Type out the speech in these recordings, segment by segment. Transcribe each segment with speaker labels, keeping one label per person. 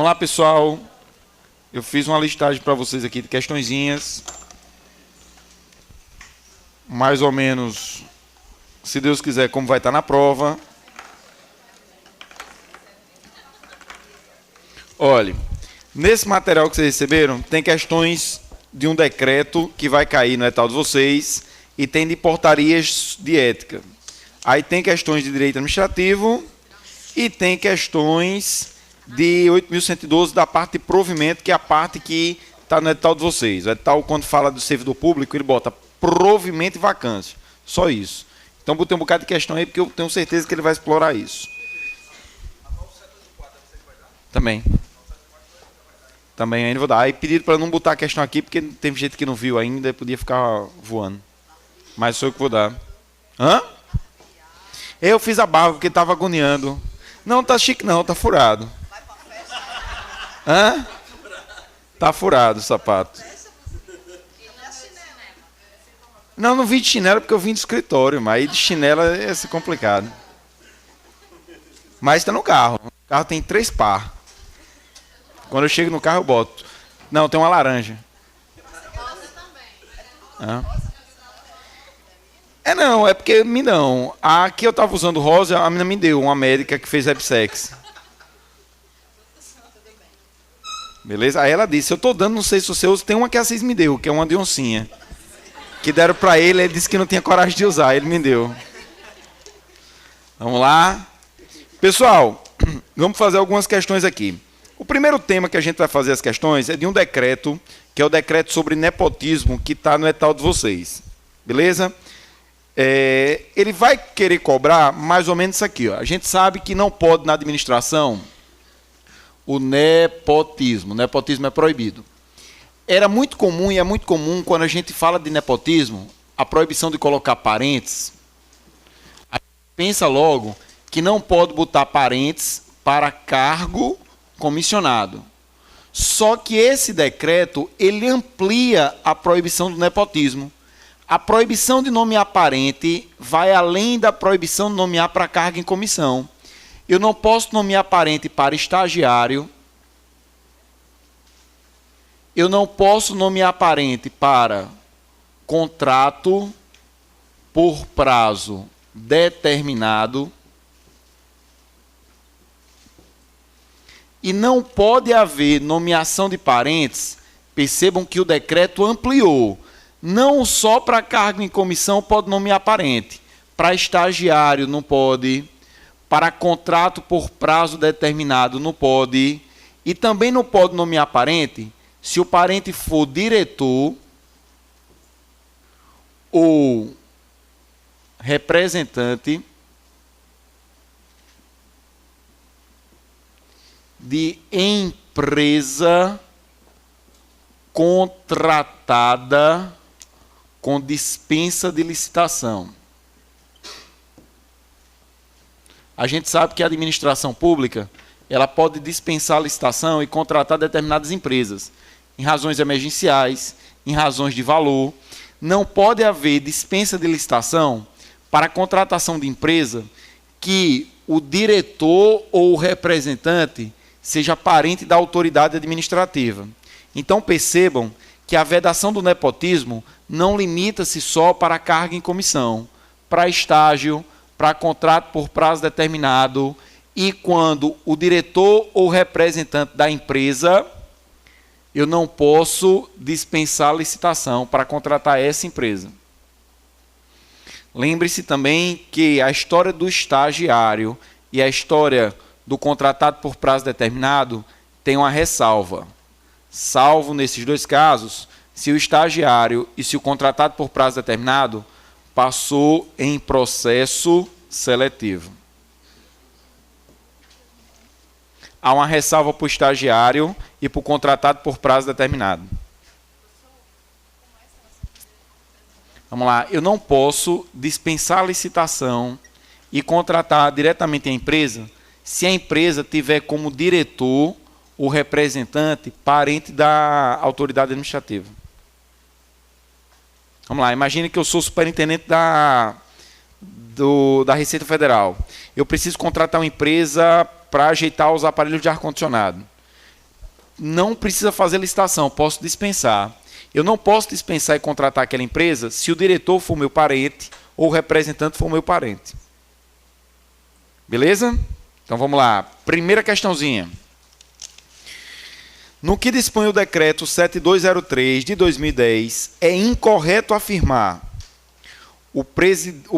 Speaker 1: Vamos lá, pessoal. Eu fiz uma listagem para vocês aqui de questõezinhas. Mais ou menos, se Deus quiser, como vai estar na prova. Olha, nesse material que vocês receberam, tem questões de um decreto que vai cair no edital de vocês e tem de portarias de ética. Aí tem questões de direito administrativo e tem questões de 8.112 da parte de provimento, que é a parte que está no edital de vocês. O edital, quando fala do servidor público, ele bota provimento e vacância. Só isso. Então, botei um bocado de questão aí, porque eu tenho certeza que ele vai explorar isso. Também. Também ainda vou dar. Aí pediram para não botar a questão aqui, porque tem gente que não viu ainda e podia ficar voando. Mas sou eu que vou dar. Hã? Eu fiz a barba porque estava agoniando. Não, tá chique não, tá furado. Hã? Tá furado o sapato. Não vim de chinelo porque eu vim do escritório, mas aí de chinelo é complicado. Mas está no carro. O carro tem 3 par. Quando eu chego no carro eu boto. Não, tem uma laranja. Hã? Não, é porque me dão. Aqui eu estava usando rosa, a menina me deu, uma médica que fez Epsex. Beleza? Aí ela disse, eu estou dando, não sei se você usa, tem uma que a Assis me deu, que é uma de oncinha. Que deram para ele disse que não tinha coragem de usar, ele me deu. Vamos lá. Pessoal, vamos fazer algumas questões aqui. O primeiro tema que a gente vai fazer as questões é de um decreto, que é o decreto sobre nepotismo, que está no edital de vocês. Beleza? Ele vai querer cobrar mais ou menos isso aqui. Ó. A gente sabe que não pode na administração o nepotismo. O nepotismo é proibido. Era muito comum, e é muito comum, quando a gente fala de nepotismo, a proibição de colocar parentes, a gente pensa logo que não pode botar parentes para cargo comissionado. Só que esse decreto, ele amplia a proibição do nepotismo. A proibição de nomear parente vai além da proibição de nomear para cargo em comissão. Eu não posso nomear parente para estagiário. Eu não posso nomear parente para contrato por prazo determinado. E não pode haver nomeação de parentes. Percebam que o decreto ampliou. Não só para cargo em comissão pode nomear parente. Para estagiário não pode. Para contrato por prazo determinado não pode. E também não pode nomear parente se o parente for diretor ou representante de empresa contratada com dispensa de licitação. A gente sabe que a administração pública ela pode dispensar a licitação e contratar determinadas empresas, em razões emergenciais, em razões de valor. Não pode haver dispensa de licitação para a contratação de empresa que o diretor ou o representante seja parente da autoridade administrativa. Então percebam que a vedação do nepotismo não limita-se só para cargo em comissão, para estágio, para contrato por prazo determinado e quando o diretor ou representante da empresa, eu não posso dispensar a licitação para contratar essa empresa. Lembre-se também que a história do estagiário e a história do contratado por prazo determinado tem uma ressalva. Salvo nesses dois casos, se o estagiário e se o contratado por prazo determinado passou em processo seletivo. Há uma ressalva para o estagiário e para o contratado por prazo determinado. Vamos lá, eu não posso dispensar a licitação e contratar diretamente a empresa se a empresa tiver como diretor ou representante parente da autoridade administrativa. Vamos lá, imagine que eu sou superintendente da Receita Federal. Eu preciso contratar uma empresa para ajeitar os aparelhos de ar-condicionado. não precisa fazer licitação, posso dispensar. Eu não posso dispensar e contratar aquela empresa se o diretor for meu parente ou o representante for meu parente. Beleza? Então vamos lá. Primeira questãozinha. No que dispõe o decreto 7203 de 2010, é incorreto afirmar: o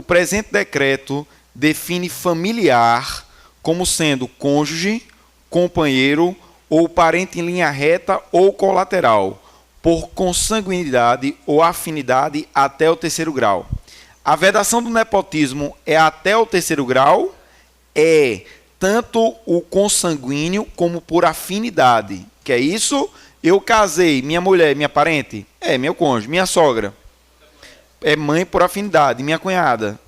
Speaker 1: presente decreto define familiar como sendo cônjuge, companheiro ou parente em linha reta ou colateral, por consanguinidade ou afinidade até o 3º grau. A vedação do nepotismo é até o 3º grau? É tanto o consanguíneo como por afinidade. Que é isso? Eu casei, minha mulher, minha parente? É, meu cônjuge. Minha sogra? É mãe por afinidade. Minha cunhada?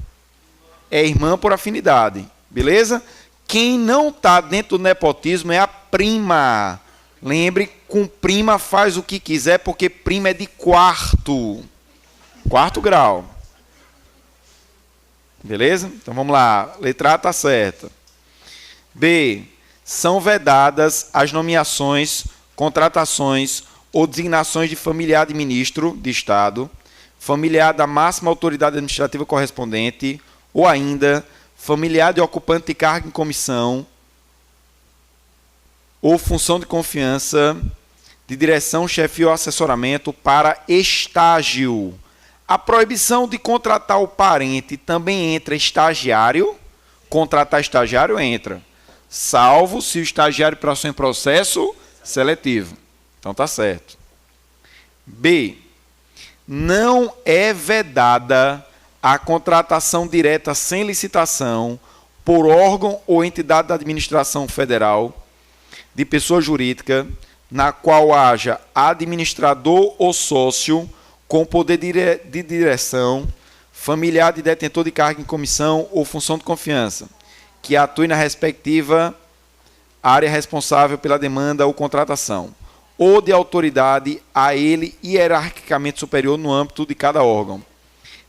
Speaker 1: É irmã por afinidade. Beleza? Quem não está dentro do nepotismo é a prima. Lembre, com prima faz o que quiser, porque prima é de quarto grau. Beleza? Então vamos lá. Letra A está certa. B. São vedadas as nomeações, contratações ou designações de familiar de ministro de Estado, familiar da máxima autoridade administrativa correspondente, ou ainda familiar de ocupante de cargo em comissão ou função de confiança, de direção, chefia ou assessoramento para estágio. A proibição de contratar o parente também entra estagiário. Contratar estagiário entra, salvo se o estagiário passou em processo seletivo. Então tá certo. B. Não é vedada a contratação direta sem licitação por órgão ou entidade da administração federal de pessoa jurídica na qual haja administrador ou sócio com poder de direção, familiar de detentor de cargo em comissão ou função de confiança, que atue na respectiva área responsável pela demanda ou contratação, ou de autoridade a ele hierarquicamente superior no âmbito de cada órgão.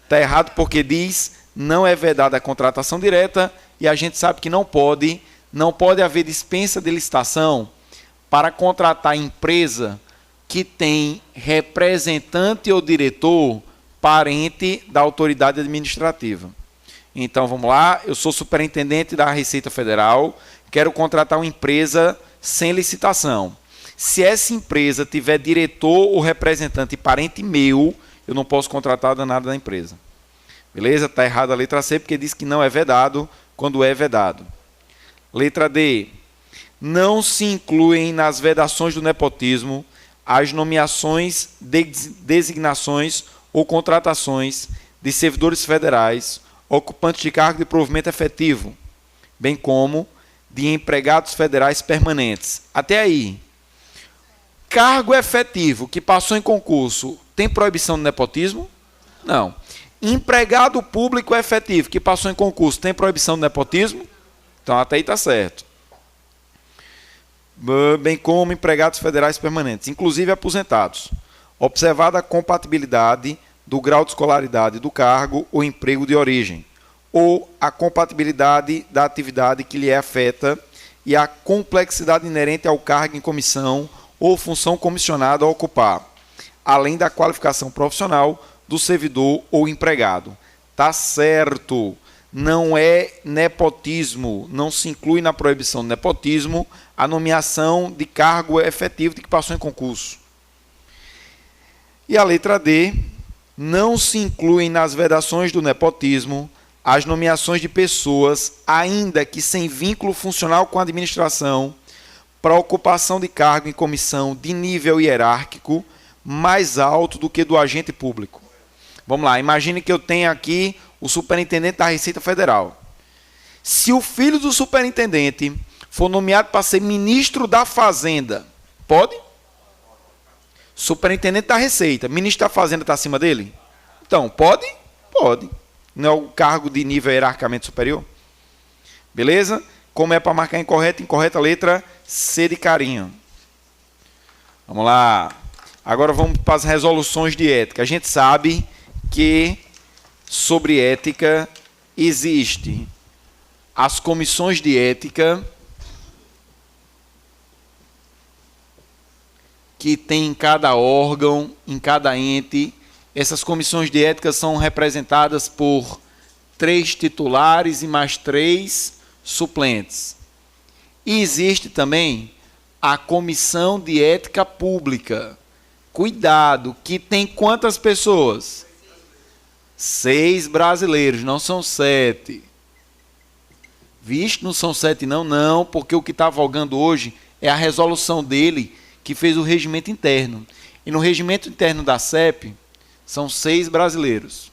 Speaker 1: Está errado porque diz não é vedada a contratação direta e a gente sabe que não pode haver dispensa de licitação para contratar empresa que tem representante ou diretor parente da autoridade administrativa. Então, vamos lá, eu sou superintendente da Receita Federal, quero contratar uma empresa sem licitação. Se essa empresa tiver diretor ou representante parente meu, eu não posso contratar nada da empresa. Beleza? Está errada a letra C, porque diz que não é vedado quando é vedado. Letra D. Não se incluem nas vedações do nepotismo as nomeações, designações ou contratações de servidores federais, ocupantes de cargo de provimento efetivo, bem como de empregados federais permanentes. Até aí. Cargo efetivo que passou em concurso tem proibição de nepotismo? Não. Empregado público efetivo que passou em concurso tem proibição de nepotismo? Então até aí está certo. Bem como empregados federais permanentes, inclusive aposentados. Observada a compatibilidade do grau de escolaridade do cargo ou emprego de origem, ou a compatibilidade da atividade que lhe é afeta e a complexidade inerente ao cargo em comissão ou função comissionada a ocupar, além da qualificação profissional do servidor ou empregado. Tá certo. Não é nepotismo, não se inclui na proibição de nepotismo a nomeação de cargo efetivo de que passou em concurso. E a letra D, não se incluem nas vedações do nepotismo as nomeações de pessoas, ainda que sem vínculo funcional com a administração, para ocupação de cargo em comissão de nível hierárquico mais alto do que do agente público. Vamos lá, imagine que eu tenha aqui o superintendente da Receita Federal. Se o filho do superintendente for nomeado para ser ministro da Fazenda, pode? Superintendente da Receita, ministro da Fazenda está acima dele? Então, pode? Pode. Não é o cargo de nível hierarquicamente superior? Beleza? Como é para marcar incorreta letra C de carinho. Vamos lá. Agora vamos para as resoluções de ética. A gente sabe que sobre ética existe as comissões de ética que tem em cada órgão, em cada ente. Essas comissões de ética são representadas por 3 titulares e mais 3 suplentes. E existe também a comissão de ética pública. Cuidado, que tem quantas pessoas? 6 brasileiros, não são 7. Vixe, não são 7 não, porque o que está avogando hoje é a resolução dele, que fez o regimento interno. E no regimento interno da CEP, são 6 brasileiros.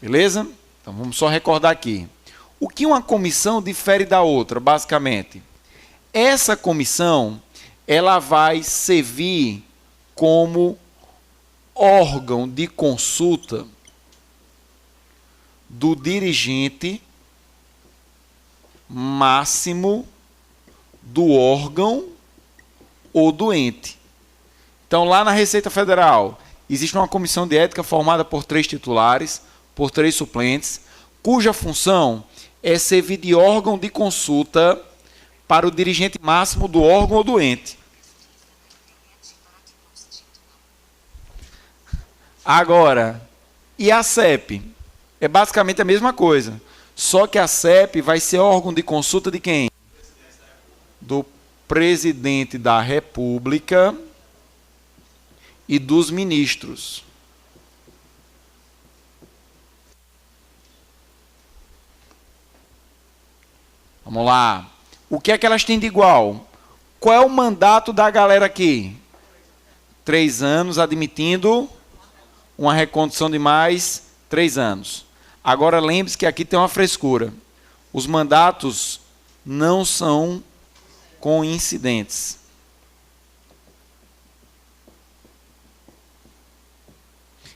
Speaker 1: Beleza? Então vamos só recordar aqui. O que uma comissão difere da outra, basicamente? Essa comissão, ela vai servir como órgão de consulta do dirigente máximo do órgão ou do ente. Então, lá na Receita Federal, existe uma comissão de ética formada por 3 titulares, por 3 suplentes, cuja função é servir de órgão de consulta para o dirigente máximo do órgão ou do ente. Agora, e a CEP? É basicamente a mesma coisa, só que a CEP vai ser órgão de consulta de quem? Do presidente da República e dos ministros. Vamos lá. O que é que elas têm de igual? Qual é o mandato da galera aqui? 3 anos, admitindo uma recondução de mais 3 anos. Agora lembre-se que aqui tem uma frescura. Os mandatos não são coincidentes.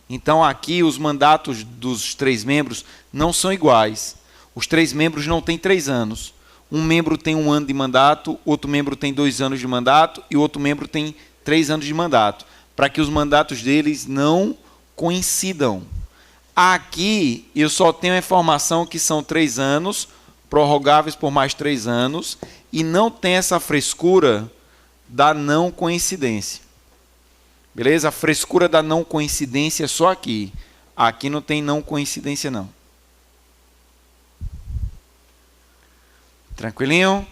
Speaker 1: Então aqui os mandatos dos 3 membros não são iguais. Os 3 membros não têm 3 anos. Um membro tem 1 ano de mandato, outro membro tem 2 anos de mandato e outro membro tem 3 anos de mandato, para que os mandatos deles não coincidam. Aqui eu só tenho a informação que são 3 anos, prorrogáveis por mais 3 anos, e não tem essa frescura da não coincidência. Beleza? A frescura da não coincidência é só aqui. Aqui não tem não coincidência não. Tranquilinho?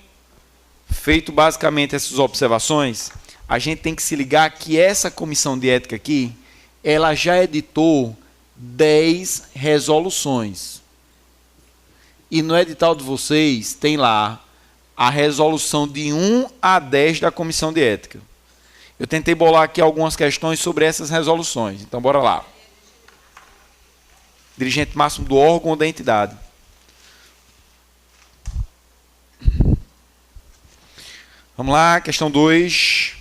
Speaker 1: Feito basicamente essas observações, a gente tem que se ligar que essa comissão de ética aqui, ela já editou 10 resoluções. E no edital de vocês tem lá a resolução de 1 a 10 da comissão de ética. Eu tentei bolar aqui algumas questões sobre essas resoluções. Então, bora lá. Dirigente máximo do órgão ou da entidade. Vamos lá, questão 2.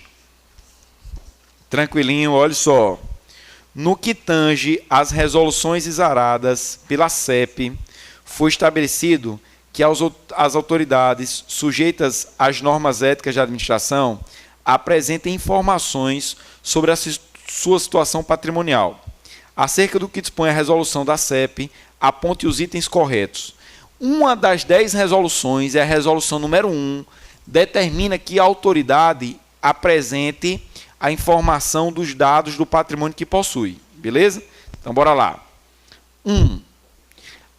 Speaker 1: Tranquilinho, olha só. No que tange às resoluções exaradas pela CEP, foi estabelecido que as autoridades sujeitas às normas éticas de administração apresentem informações sobre a sua situação patrimonial. Acerca do que dispõe a resolução da CEP, aponte os itens corretos. Uma das 10 resoluções, é a resolução número 1, determina que a autoridade apresente a informação dos dados do patrimônio que possui. Beleza? Então, bora lá. 1.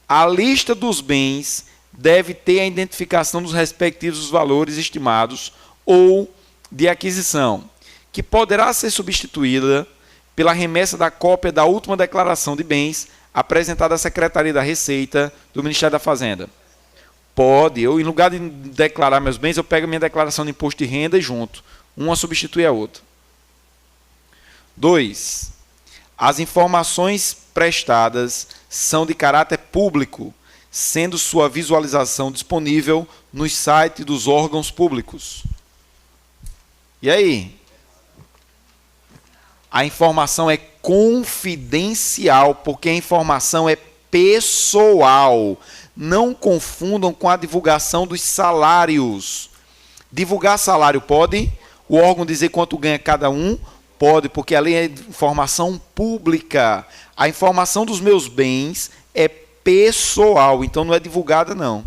Speaker 1: A lista dos bens deve ter a identificação dos respectivos valores estimados ou de aquisição, que poderá ser substituída pela remessa da cópia da última declaração de bens apresentada à Secretaria da Receita do Ministério da Fazenda. Pode, eu, em lugar de declarar meus bens, eu pego a minha declaração de imposto de renda e junto. Uma substitui a outra. 2. As informações prestadas são de caráter público, sendo sua visualização disponível nos sites dos órgãos públicos. E aí? A informação é confidencial, porque a informação é pessoal. Não confundam com a divulgação dos salários. Divulgar salário pode? O órgão dizer quanto ganha cada um? Pode, porque a lei é informação pública. A informação dos meus bens é pessoal, então não é divulgada, não.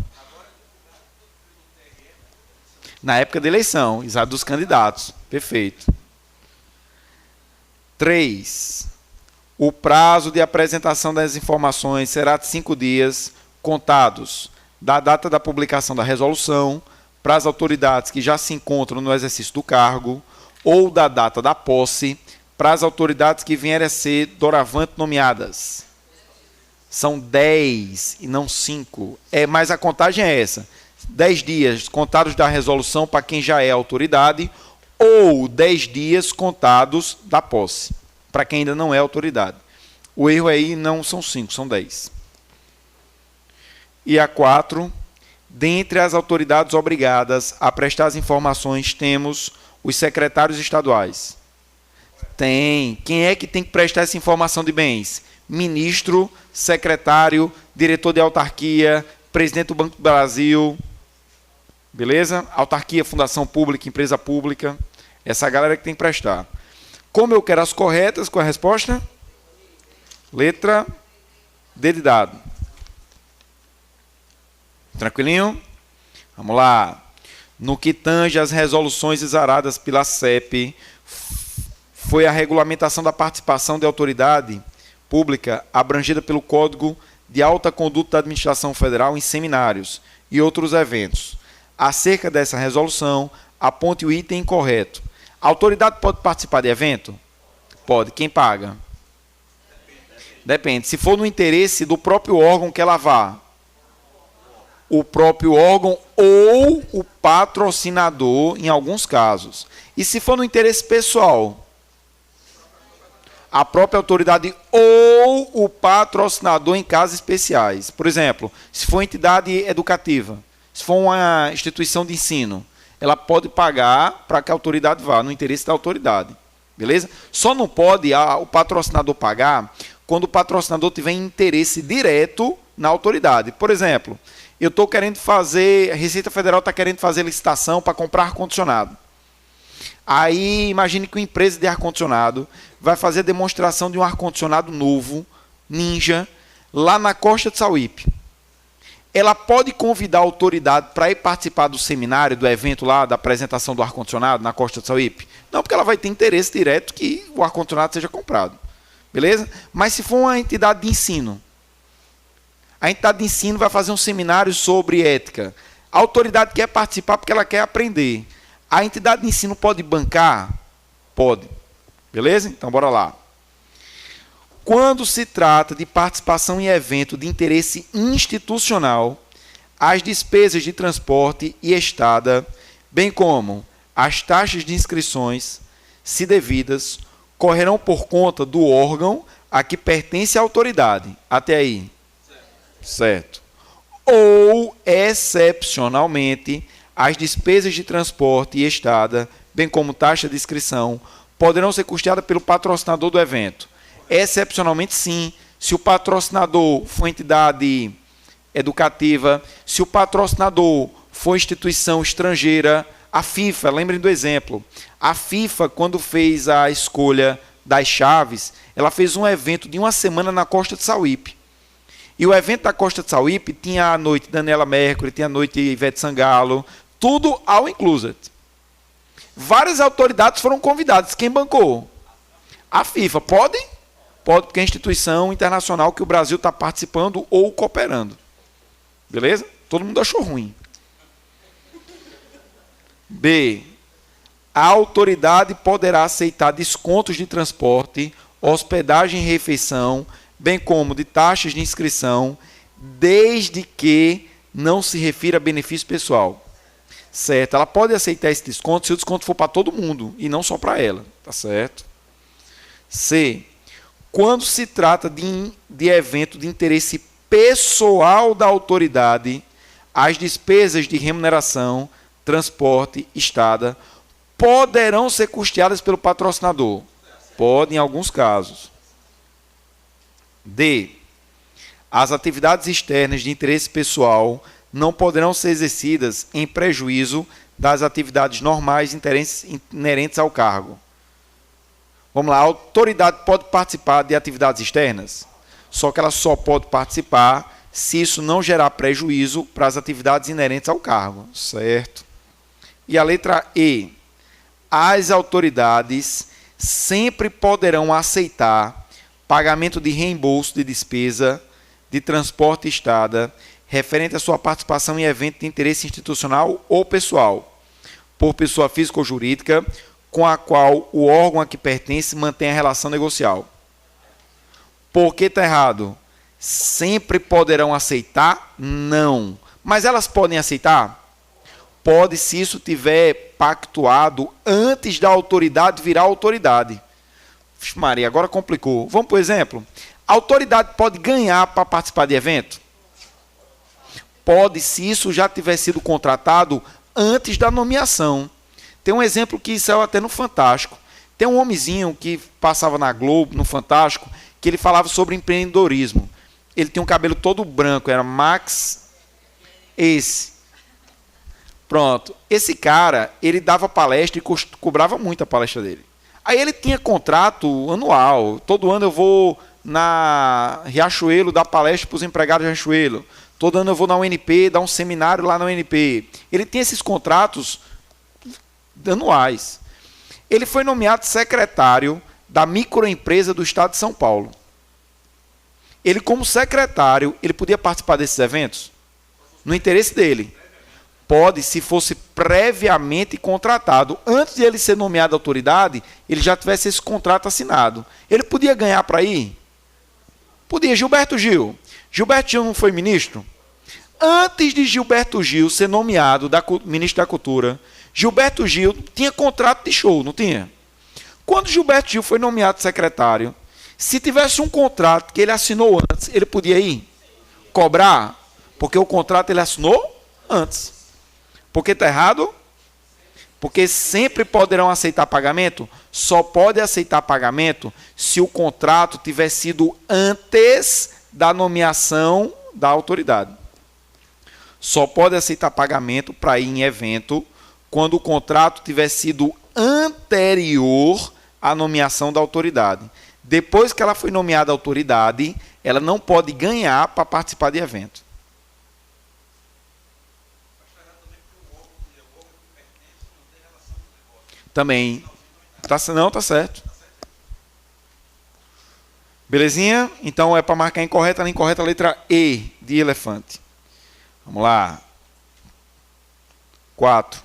Speaker 1: Na época da eleição, exato, dos candidatos. Perfeito. 3. O prazo de apresentação das informações será de 5 dias, contados da data da publicação da resolução, para as autoridades que já se encontram no exercício do cargo, ou da data da posse, para as autoridades que vierem a ser doravante nomeadas. São 10 e não 5. Mas a contagem é essa. 10 dias contados da resolução para quem já é autoridade, ou 10 dias contados da posse, para quem ainda não é autoridade. O erro aí não são 5, são 10. E a 4, dentre as autoridades obrigadas a prestar as informações, temos os secretários estaduais. Tem. Quem é que tem que prestar essa informação de bens? Ministro, secretário, diretor de autarquia, presidente do Banco do Brasil. Beleza? Autarquia, fundação pública, empresa pública. Essa galera que tem que prestar. Como eu quero as corretas, qual é a resposta? Letra D de dado. Tranquilinho? Vamos lá. No que tange às resoluções exaradas pela CEP, foi a regulamentação da participação de autoridade pública abrangida pelo Código de Alta Conduta da Administração Federal em seminários e outros eventos. Acerca dessa resolução, aponte o item incorreto. A autoridade pode participar de evento? Pode. Quem paga? Depende. Se for no interesse do próprio órgão que ela vá, o próprio órgão ou o patrocinador, em alguns casos. E se for no interesse pessoal, a própria autoridade ou o patrocinador em casos especiais. Por exemplo, se for entidade educativa, se for uma instituição de ensino, ela pode pagar para que a autoridade vá, no interesse da autoridade. Beleza? Só não pode o patrocinador pagar quando o patrocinador tiver interesse direto na autoridade. Por exemplo, eu estou querendo fazer, a Receita Federal está querendo fazer licitação para comprar ar-condicionado. Aí, imagine que uma empresa de ar-condicionado vai fazer a demonstração de um ar-condicionado novo, Ninja, lá na Costa de Sauípe. Ela pode convidar a autoridade para ir participar do seminário, do evento lá, da apresentação do ar-condicionado na Costa de Sauípe? Não, porque ela vai ter interesse direto que o ar-condicionado seja comprado. Beleza? Mas se for uma entidade de ensino, a entidade de ensino vai fazer um seminário sobre ética. A autoridade quer participar porque ela quer aprender. A entidade de ensino pode bancar? Pode. Beleza? Então, bora lá. Quando se trata de participação em evento de interesse institucional, as despesas de transporte e estada, bem como as taxas de inscrições, se devidas, correrão por conta do órgão a que pertence a autoridade. Até aí. Certo. Ou, excepcionalmente, as despesas de transporte e estada, bem como taxa de inscrição, poderão ser custeadas pelo patrocinador do evento. Excepcionalmente, sim, se o patrocinador for entidade educativa, se o patrocinador for instituição estrangeira, a FIFA, lembrem do exemplo, a FIFA, quando fez a escolha das chaves, ela fez um evento de uma semana na Costa de Sauípe. E o evento da Costa de Sauípe tinha a noite Daniela Mercury, tinha a noite Ivete Sangalo, tudo all included. Várias autoridades foram convidadas. Quem bancou? A FIFA. Pode? Pode, porque é a instituição internacional que o Brasil está participando ou cooperando. Beleza? Todo mundo achou ruim. B. A autoridade poderá aceitar descontos de transporte, hospedagem e refeição, bem como de taxas de inscrição, desde que não se refira a benefício pessoal. Certo? Ela pode aceitar esse desconto se o desconto for para todo mundo e não só para ela. Tá certo? C. Quando se trata de evento de interesse pessoal da autoridade, as despesas de remuneração, transporte, estada, poderão ser custeadas pelo patrocinador. Pode, em alguns casos. D. As atividades externas de interesse pessoal não poderão ser exercidas em prejuízo das atividades normais inerentes ao cargo. Vamos lá, a autoridade pode participar de atividades externas, só que ela só pode participar se isso não gerar prejuízo para as atividades inerentes ao cargo, certo? E a letra E. As autoridades sempre poderão aceitar pagamento de reembolso de despesa de transporte e estada referente à sua participação em evento de interesse institucional ou pessoal, por pessoa física ou jurídica, com a qual o órgão a que pertence mantém a relação negocial. Por que está errado? Sempre poderão aceitar? Não. Mas elas podem aceitar? Pode, se isso tiver pactuado antes da autoridade virar autoridade. Vixe Maria, agora complicou. Vamos por exemplo. A autoridade pode ganhar para participar de evento? Pode, se isso já tiver sido contratado antes da nomeação. Tem um exemplo que saiu até no Fantástico. Tem um homenzinho que passava na Globo, no Fantástico, que ele falava sobre empreendedorismo. Ele tinha um cabelo todo branco, era Max esse. Pronto. Esse cara, ele dava palestra e cobrava muito a palestra dele. Aí ele tinha contrato anual. Todo ano eu vou na Riachuelo dar palestra para os empregados de Riachuelo. Todo ano eu vou na UNP dar um seminário lá na UNP. Ele tinha esses contratos anuais. Ele foi nomeado secretário da microempresa do Estado de São Paulo. Ele, como secretário, ele podia participar desses eventos? No interesse dele. Pode, se fosse previamente contratado. Antes de ele ser nomeado autoridade, ele já tivesse esse contrato assinado. Ele podia ganhar para ir? Podia. Gilberto Gil. Gilberto Gil não foi ministro? Antes de Gilberto Gil ser nomeado ministro da Cultura, Gilberto Gil tinha contrato de show, não tinha? Quando Gilberto Gil foi nomeado secretário, se tivesse um contrato que ele assinou antes, ele podia ir? Cobrar? Porque o contrato ele assinou antes. Por que está errado? Porque sempre poderão aceitar pagamento? Só pode aceitar pagamento se o contrato tiver sido antes da nomeação da autoridade. Só pode aceitar pagamento para ir em evento quando o contrato tiver sido anterior à nomeação da autoridade. Depois que ela foi nomeada autoridade, ela não pode ganhar para participar de evento. Também. Não, está certo. Belezinha? Então é para marcar incorreta, a letra E de elefante. Vamos lá. 4.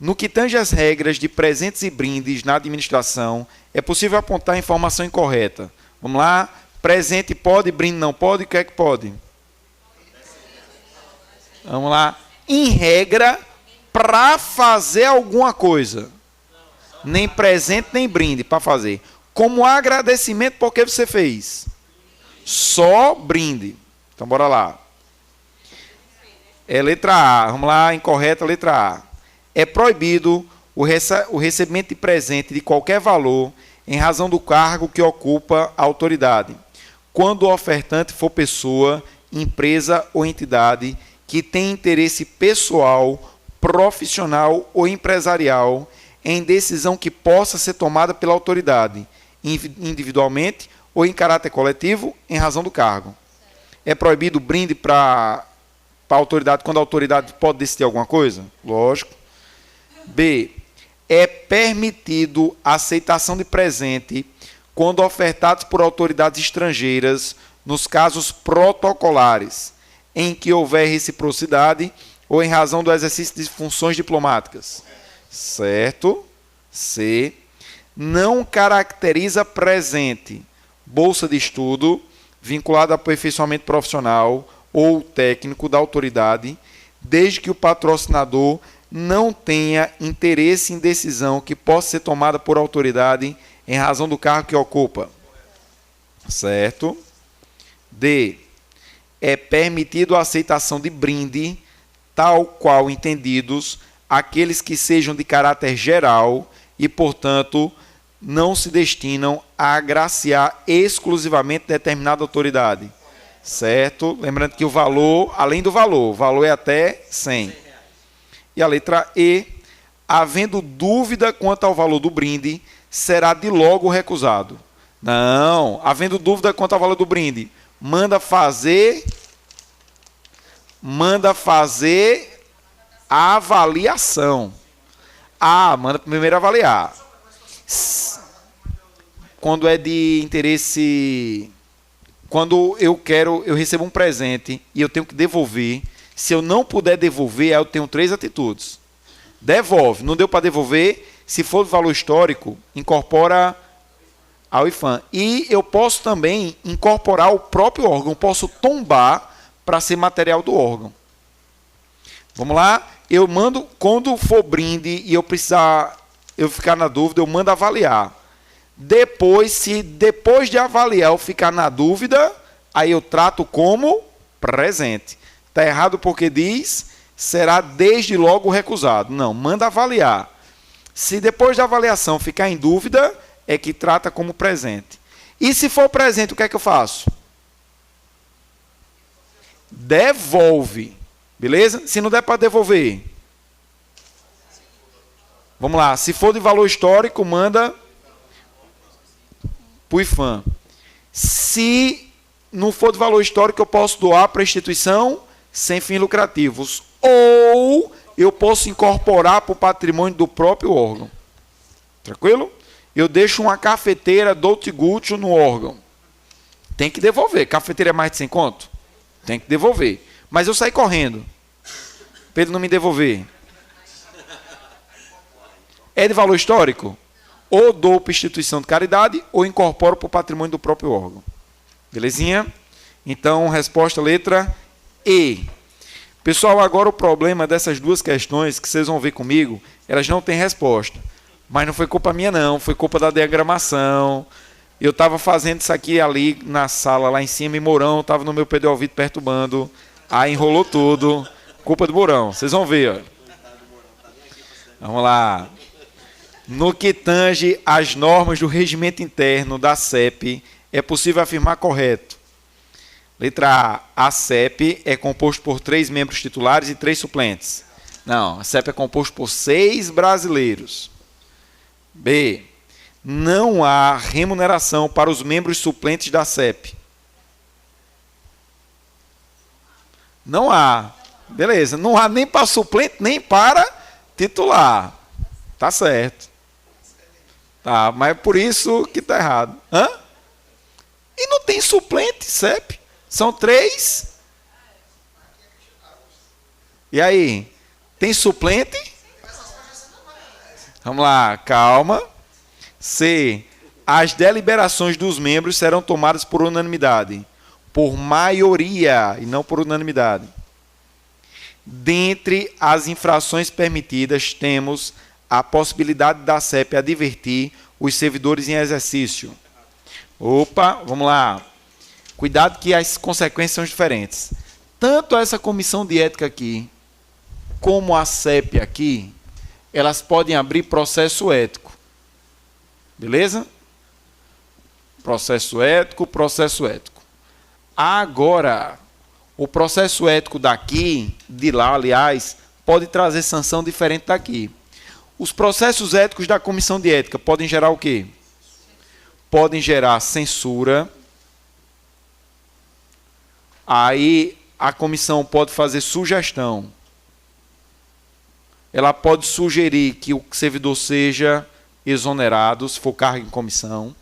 Speaker 1: No que tange às regras de presentes e brindes na administração, é possível apontar a informação incorreta. Vamos lá. Presente pode, brinde não pode, o que é que pode? Vamos lá. Em regra, para fazer alguma coisa. Nem presente, nem brinde para fazer. Como agradecimento por que você fez? Só brinde. Então, bora lá. É letra A. Vamos lá, incorreta, letra A. É proibido o recebimento de presente de qualquer valor em razão do cargo que ocupa a autoridade, quando o ofertante for pessoa, empresa ou entidade que tem interesse pessoal, profissional ou empresarial em decisão que possa ser tomada pela autoridade, individualmente ou em caráter coletivo, em razão do cargo. É proibido brinde para a autoridade quando a autoridade pode decidir alguma coisa? Lógico. B. É permitido a aceitação de presente quando ofertados por autoridades estrangeiras nos casos protocolares, em que houver reciprocidade ou em razão do exercício de funções diplomáticas. Certo? C. Não caracteriza presente, bolsa de estudo, vinculada a aperfeiçoamento profissional ou técnico da autoridade, desde que o patrocinador não tenha interesse em decisão que possa ser tomada por autoridade em razão do cargo que ocupa. Certo? D. É permitido a aceitação de brinde, tal qual entendidos, aqueles que sejam de caráter geral e, portanto, não se destinam a agraciar exclusivamente determinada autoridade. Certo? Lembrando que o valor, além do valor, o valor é até 100. E a letra E, havendo dúvida quanto ao valor do brinde, será de logo recusado. Não, havendo dúvida quanto ao valor do brinde, manda fazer a avaliação. Manda primeiro avaliar. Quando é de interesse... Quando eu recebo um presente e eu tenho que devolver, se eu não puder devolver, aí eu tenho 3 atitudes. Devolve. Não deu para devolver? Se for do valor histórico, incorpora ao IFAM. E eu posso também incorporar o próprio órgão. Posso tombar para ser material do órgão. Vamos lá? Eu mando, quando for brinde e eu ficar na dúvida, eu mando avaliar. Se depois de avaliar eu ficar na dúvida, aí eu trato como presente. Está errado porque diz, será desde logo recusado. Não, manda avaliar. Se depois da avaliação ficar em dúvida, é que trata como presente. E se for presente, o que é que eu faço? Devolve. Beleza? Se não der para devolver. Vamos lá. Se for de valor histórico, manda para o IFAM. Se não for de valor histórico, eu posso doar para instituição sem fins lucrativos. Ou eu posso incorporar para o patrimônio do próprio órgão. Tranquilo? Eu deixo uma cafeteira Dolce Gucci no órgão. Tem que devolver. Cafeteira é mais de 100 conto? Tem que devolver. Mas eu saí correndo para ele não me devolver. É de valor histórico? Ou dou para instituição de caridade, ou incorporo para o patrimônio do próprio órgão. Belezinha? Então, resposta letra E. Pessoal, agora o problema dessas duas questões, que vocês vão ver comigo, elas não têm resposta. Mas não foi culpa minha, não. Foi culpa da diagramação. Eu estava fazendo isso aqui ali na sala, lá em cima, e Mourão estava no meu pé de ouvido perturbando. Aí enrolou tudo. Culpa do Mourão. Vocês vão ver, ó. Vamos lá. No que tange às normas do regimento interno da CEP, é possível afirmar correto. Letra A. A CEP é composto por 3 membros titulares e 3 suplentes. Não, a CEP é composto por 6 brasileiros. B. Não há remuneração para os membros suplentes da CEP. Não há. Beleza, não há nem para suplente, nem para titular. Tá certo. Tá, mas é por isso que tá errado. Hã? E não tem suplente, CEP. São 3. E aí? Tem suplente? Vamos lá, calma. C. As deliberações dos membros serão tomadas por unanimidade. Por maioria e não por unanimidade. Dentre as infrações permitidas, temos a possibilidade da CEP advertir os servidores em exercício. Opa, vamos lá. Cuidado que as consequências são diferentes. Tanto essa comissão de ética aqui, como a CEP aqui, elas podem abrir processo ético. Beleza? Processo ético, processo ético. Agora, o processo ético daqui, de lá, aliás, pode trazer sanção diferente daqui. Os processos éticos da comissão de ética podem gerar o quê? Podem gerar censura. Aí a comissão pode fazer sugestão. Ela pode sugerir que o servidor seja exonerado, se for cargo em comissão.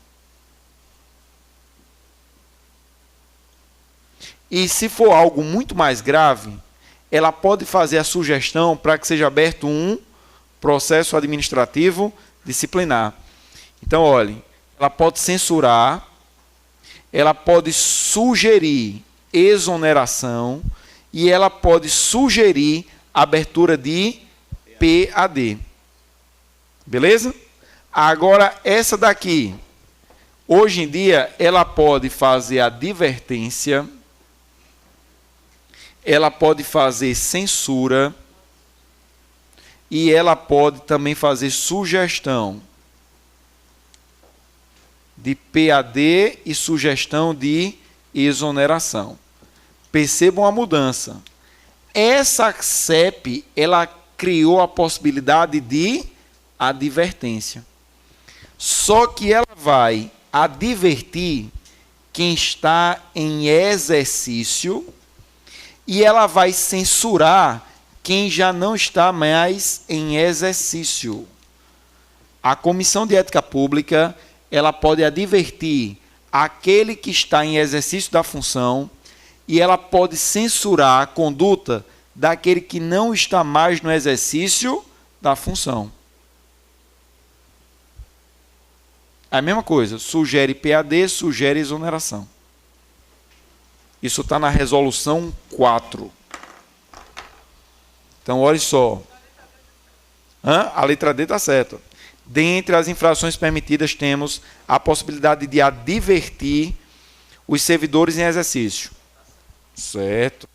Speaker 1: E se for algo muito mais grave, ela pode fazer a sugestão para que seja aberto um processo administrativo disciplinar. Então, olhem, ela pode censurar, ela pode sugerir exoneração e ela pode sugerir abertura de PAD. Beleza? Agora, essa daqui, hoje em dia, ela pode fazer advertência, ela pode fazer censura e ela pode também fazer sugestão de PAD e sugestão de exoneração. Percebam a mudança. Essa CEP, ela criou a possibilidade de advertência. Só que ela vai advertir quem está em exercício e ela vai censurar quem já não está mais em exercício. A Comissão de Ética Pública, ela pode advertir aquele que está em exercício da função e ela pode censurar a conduta daquele que não está mais no exercício da função. É a mesma coisa, sugere PAD, sugere exoneração. Isso está na resolução 4. Então, olha só. A letra D está certa. Dentre as infrações permitidas, temos a possibilidade de advertir os servidores em exercício. Certo.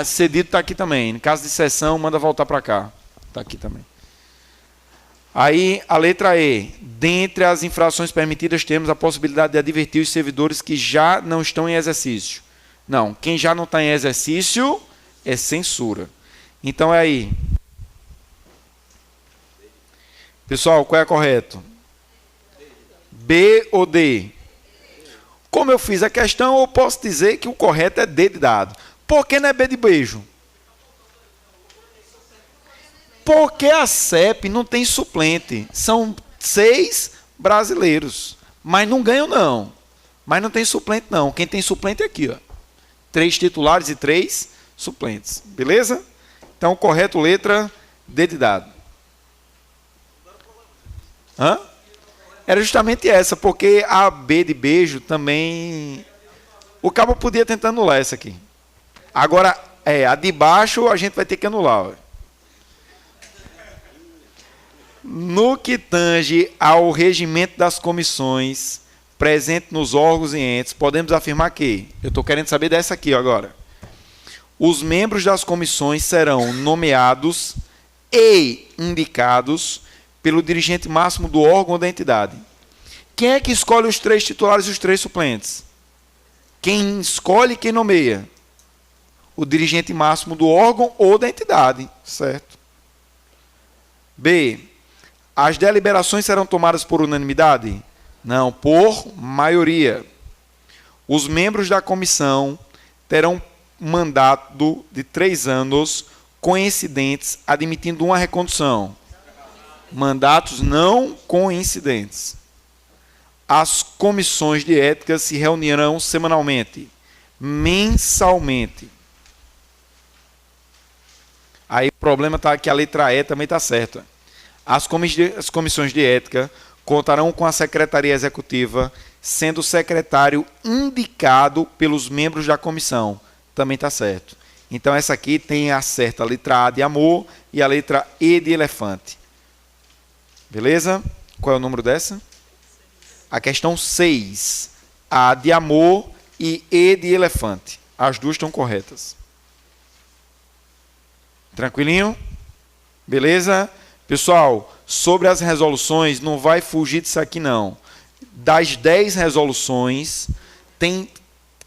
Speaker 1: Cedido está aqui também. Em caso de sessão, manda voltar para cá. Está aqui também. Aí, a letra E. Dentre as infrações permitidas, temos a possibilidade de advertir os servidores que já não estão em exercício. Não, quem já não está em exercício é censura. Então, é aí. Pessoal, qual é correto? B ou D? Como eu fiz a questão, eu posso dizer que o correto é D de dado. Por que não é B de beijo? Porque a CEP não tem suplente. São 6 brasileiros. Mas não ganham, não. Mas não tem suplente, não. Quem tem suplente é aqui, ó. 3 titulares e 3 suplentes. Beleza? Então, correto, letra D de dado. Era justamente essa, porque a B de beijo também... O cabo podia tentar anular essa aqui. Agora, a de baixo a gente vai ter que anular, ó. No que tange ao regimento das comissões presente nos órgãos e entes, podemos afirmar que, eu estou querendo saber dessa aqui agora, os membros das comissões serão nomeados e indicados pelo dirigente máximo do órgão ou da entidade. Quem é que escolhe os 3 titulares e os 3 suplentes? Quem escolhe e quem nomeia? O dirigente máximo do órgão ou da entidade, certo? B. As deliberações serão tomadas por unanimidade? Não, por maioria. Os membros da comissão terão mandato de 3 anos coincidentes, admitindo uma recondução. Mandatos não coincidentes. As comissões de ética se reunirão semanalmente, mensalmente. Aí o problema está que a letra E também está certa. As comissões de ética contarão com a secretaria executiva, sendo o secretário indicado pelos membros da comissão. Também está certo. Então, essa aqui tem a certa letra A de amor e a letra E de elefante. Beleza? Qual é o número dessa? A questão 6. A de amor e E de elefante. As duas estão corretas. Tranquilinho? Beleza? Pessoal, sobre as resoluções, não vai fugir disso aqui, não. Das 10 resoluções, tem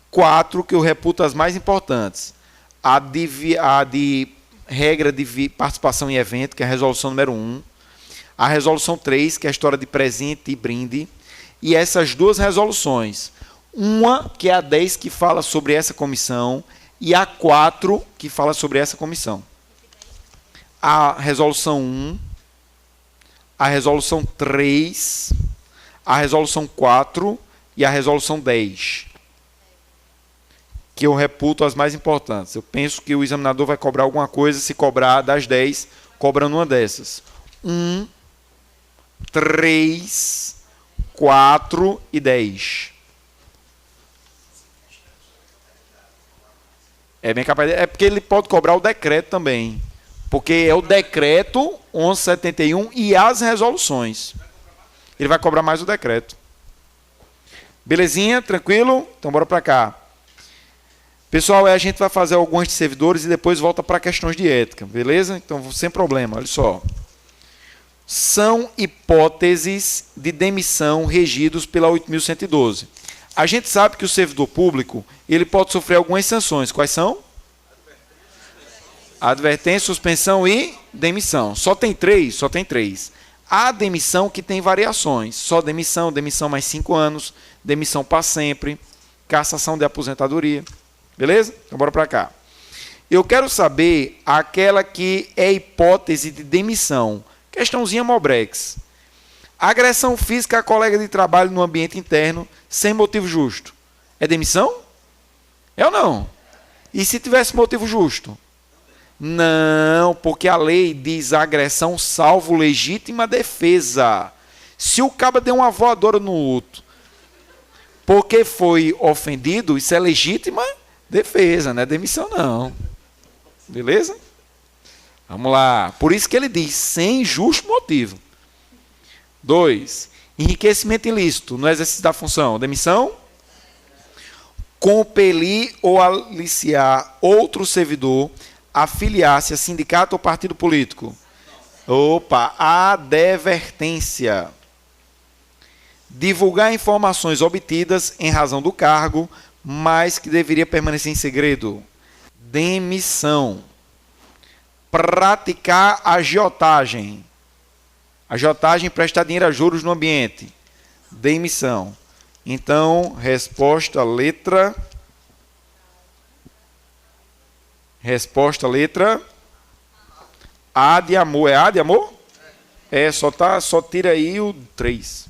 Speaker 1: 4 que eu reputo as mais importantes. A de regra de participação em evento, que é a resolução número 1. A resolução 3, que é a história de presente e brinde. E essas 2 resoluções. Uma, que é a 10, que fala sobre essa comissão, e a 4, que fala sobre essa comissão. A resolução 1, a resolução 3, a resolução 4 e a resolução 10. Que eu reputo as mais importantes. Eu penso que o examinador vai cobrar alguma coisa, se cobrar das 10, cobrando uma dessas. 1, 3, 4 e 10. É bem capaz. É porque ele pode cobrar o decreto também. Porque é o decreto 1171 e as resoluções. Ele vai cobrar mais o decreto. Belezinha? Tranquilo? Então, bora para cá. Pessoal, a gente vai fazer alguns de servidores e depois volta para questões de ética. Beleza? Então, sem problema. Olha só. São hipóteses de demissão regidos pela 8.112. A gente sabe que o servidor público ele pode sofrer algumas sanções. Quais são? Advertência, suspensão e demissão. Só tem 3? Só tem 3. Há demissão que tem variações. Só demissão, demissão mais 5 anos, demissão para sempre, cassação de aposentadoria. Beleza? Então, bora para cá. Eu quero saber aquela que é hipótese de demissão. Questãozinha Mobrex. Agressão física a colega de trabalho no ambiente interno sem motivo justo. É demissão? É ou não? E se tivesse motivo justo? Não, porque a lei diz agressão salvo legítima defesa. Se o cabo deu uma voadora no outro porque foi ofendido, isso é legítima defesa, não é demissão não. Beleza? Vamos lá. Por isso que ele diz, sem justo motivo. 2. Enriquecimento ilícito no exercício da função. Demissão. Compelir ou aliciar outro servidor a filiar-se a sindicato ou partido político. Opa, advertência. Divulgar informações obtidas em razão do cargo, mas que deveria permanecer em segredo. Demissão. Praticar agiotagem. Agiotagem, prestar dinheiro a juros no ambiente. Demissão. Então, resposta letra A de amor. É A de amor? É, só tira aí o 3.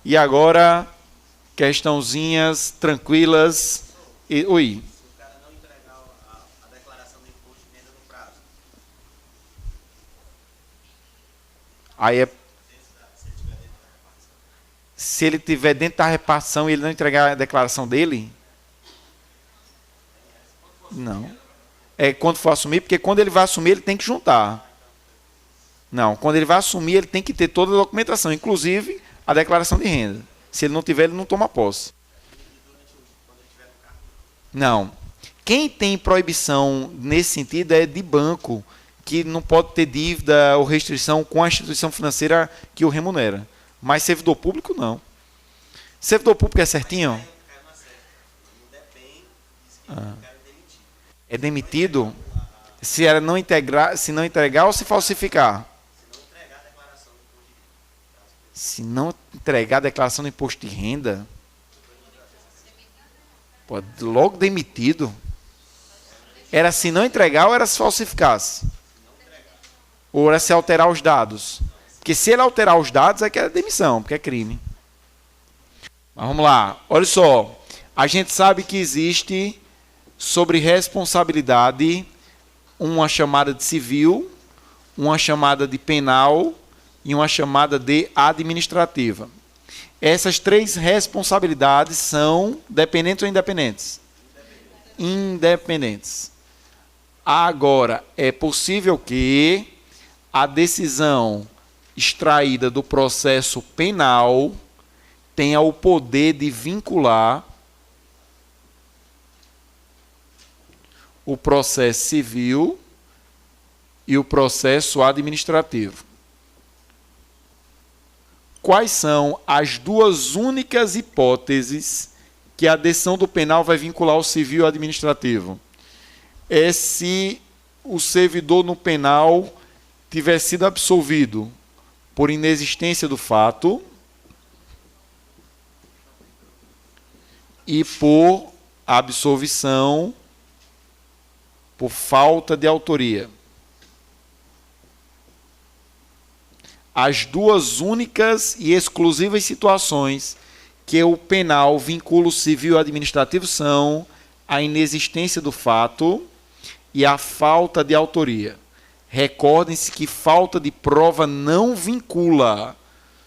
Speaker 1: E agora, questãozinhas tranquilas. Oi.
Speaker 2: Se o cara não entregar a declaração do imposto de renda no prazo.
Speaker 1: Aí é. Se ele tiver dentro da repartição e ele não entregar a declaração dele? Não. É quando for assumir, porque quando ele vai assumir, ele tem que juntar. Não, quando ele vai assumir, ele tem que ter toda a documentação, inclusive a declaração de renda. Se ele não tiver, ele não toma posse. Não. Quem tem proibição nesse sentido é de banco, que não pode ter dívida ou restrição com a instituição financeira que o remunera. Mas servidor público, não. Servidor público é certinho? É demitido se não entregar ou se falsificar? Se não entregar a declaração do imposto de renda, pode logo demitido. Era se não entregar ou era se falsificasse? Ou era se alterar os dados? Porque se ele alterar os dados, é que é demissão, porque é crime. Mas vamos lá. Olha só. A gente sabe que existe, sobre responsabilidade, uma chamada de civil, uma chamada de penal e uma chamada de administrativa. Essas 3 responsabilidades são dependentes ou independentes? Independentes. Agora, é possível que a decisão extraída do processo penal tenha o poder de vincular o processo civil e o processo administrativo. Quais são as 2 únicas hipóteses que a decisão do penal vai vincular o civil e o administrativo? É se o servidor no penal tiver sido absolvido por inexistência do fato e por absolvição por falta de autoria. As 2 únicas e exclusivas situações que o penal vincula o civil e o administrativo são a inexistência do fato e a falta de autoria. Recordem-se que falta de prova não vincula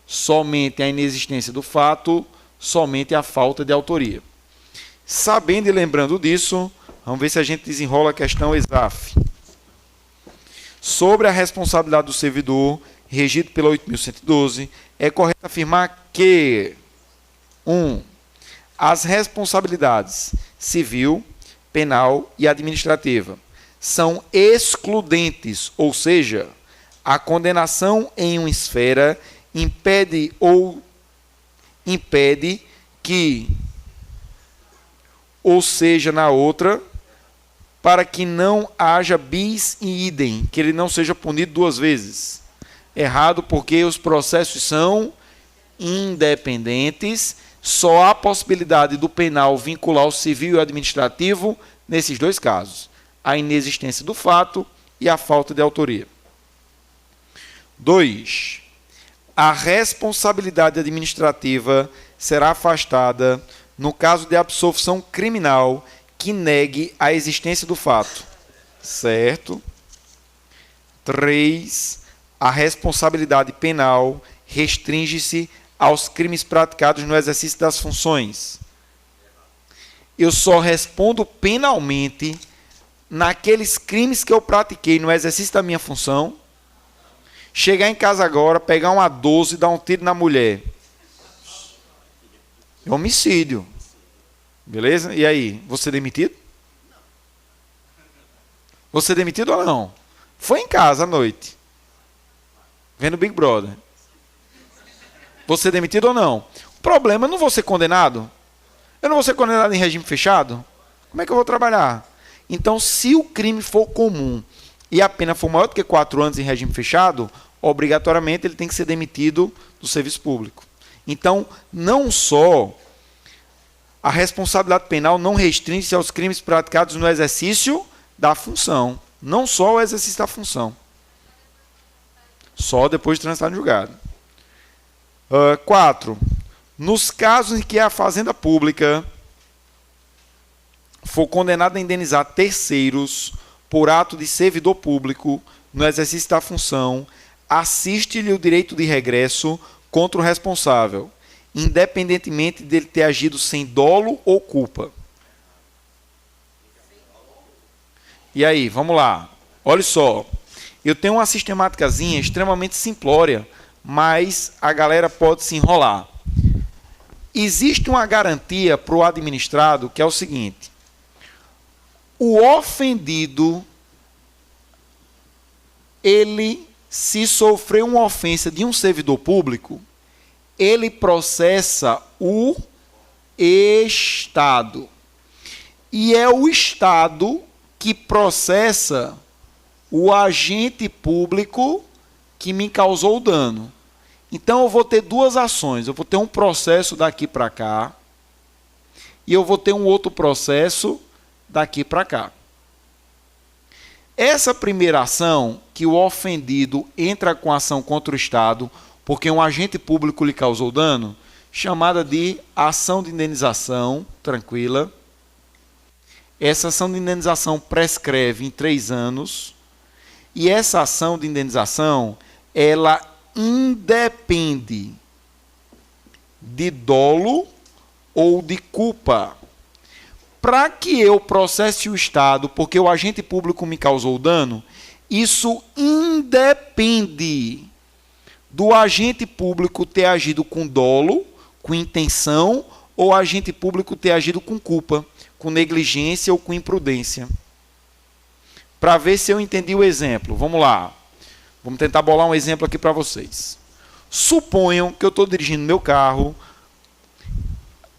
Speaker 1: somente a inexistência do fato, somente a falta de autoria. Sabendo e lembrando disso, vamos ver se a gente desenrola a questão ESAF. Sobre a responsabilidade do servidor, regido pela 8.112, é correto afirmar que 1. As responsabilidades civil, penal e administrativa são excludentes, ou seja, a condenação em uma esfera impede que, ou seja, na outra, para que não haja bis e idem, que ele não seja punido 2 vezes. Errado porque os processos são independentes, só há possibilidade do penal vincular o civil e o administrativo nesses dois casos: a inexistência do fato e a falta de autoria. 2. A responsabilidade administrativa será afastada no caso de absolvição criminal que negue a existência do fato. Certo? 3. A responsabilidade penal restringe-se aos crimes praticados no exercício das funções. Eu só respondo penalmente naqueles crimes que eu pratiquei no exercício da minha função. Chegar em casa agora, pegar uma 12 e dar um tiro na mulher. É homicídio. Beleza? E aí, vou ser demitido? Vou ser demitido ou não? Foi em casa à noite, vendo Big Brother. Vou ser demitido ou não? O problema, eu não vou ser condenado? Eu não vou ser condenado em regime fechado? Como é que eu vou trabalhar? Então, se o crime for comum e a pena for maior do que 4 anos em regime fechado, obrigatoriamente ele tem que ser demitido do serviço público. Então, não só a responsabilidade penal não restringe-se aos crimes praticados no exercício da função. Não só o exercício da função. Só depois de transitar no julgado. 4. Nos casos em que a fazenda pública for condenada a indenizar terceiros por ato de servidor público no exercício da função, assiste-lhe o direito de regresso contra o responsável, independentemente dele ter agido sem dolo ou culpa. E aí, vamos lá. Olha só, eu tenho uma sistemáticazinha extremamente simplória, mas a galera pode se enrolar. Existe uma garantia para o administrado que é o seguinte: o ofendido, ele, se sofreu uma ofensa de um servidor público, ele processa o Estado. E é o Estado que processa o agente público que me causou o dano. Então, eu vou ter duas ações. Eu vou ter um processo daqui para cá e eu vou ter um outro processo daqui para cá. Essa primeira ação, que o ofendido entra com ação contra o Estado porque um agente público lhe causou dano, chamada de ação de indenização, tranquila. Essa ação de indenização prescreve em 3 anos. E essa ação de indenização, ela independe de dolo ou de culpa. Para que eu processe o Estado porque o agente público me causou dano, isso independe do agente público ter agido com dolo, com intenção, ou agente público ter agido com culpa, com negligência ou com imprudência. Para ver se eu entendi o exemplo. Vamos lá. Vamos tentar bolar um exemplo aqui para vocês. Suponham que eu estou dirigindo meu carro.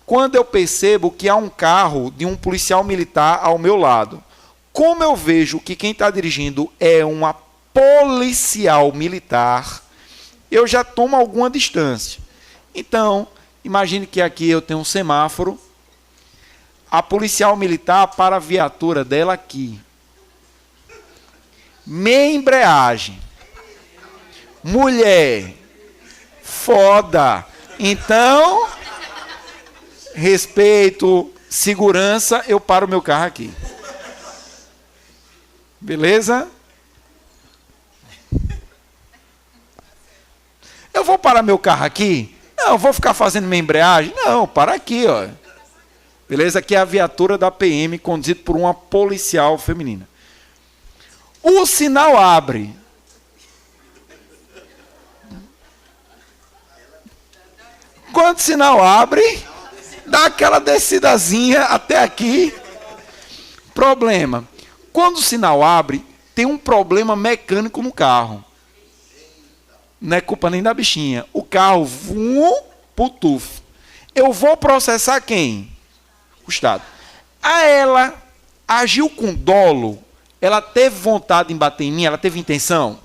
Speaker 1: Quando eu percebo que há um carro de um policial militar ao meu lado, como eu vejo que quem está dirigindo é uma policial militar, eu já tomo alguma distância. Então, imagine que aqui eu tenho um semáforo, a policial militar para a viatura dela aqui. Meia embreagem. Mulher. Foda. Então, respeito, segurança, eu paro meu carro aqui. Beleza? Eu vou parar meu carro aqui? Não, vou ficar fazendo minha embreagem? Não, para aqui, ó. Beleza? Aqui é a viatura da PM conduzida por uma policial feminina. O sinal abre. Quando o sinal abre, dá aquela descidazinha até aqui. Problema. Quando o sinal abre, tem um problema mecânico no carro. Não é culpa nem da bichinha. O carro, putuf. Eu vou processar quem? O Estado. A ela agiu com dolo, ela teve vontade em bater em mim, ela teve intenção.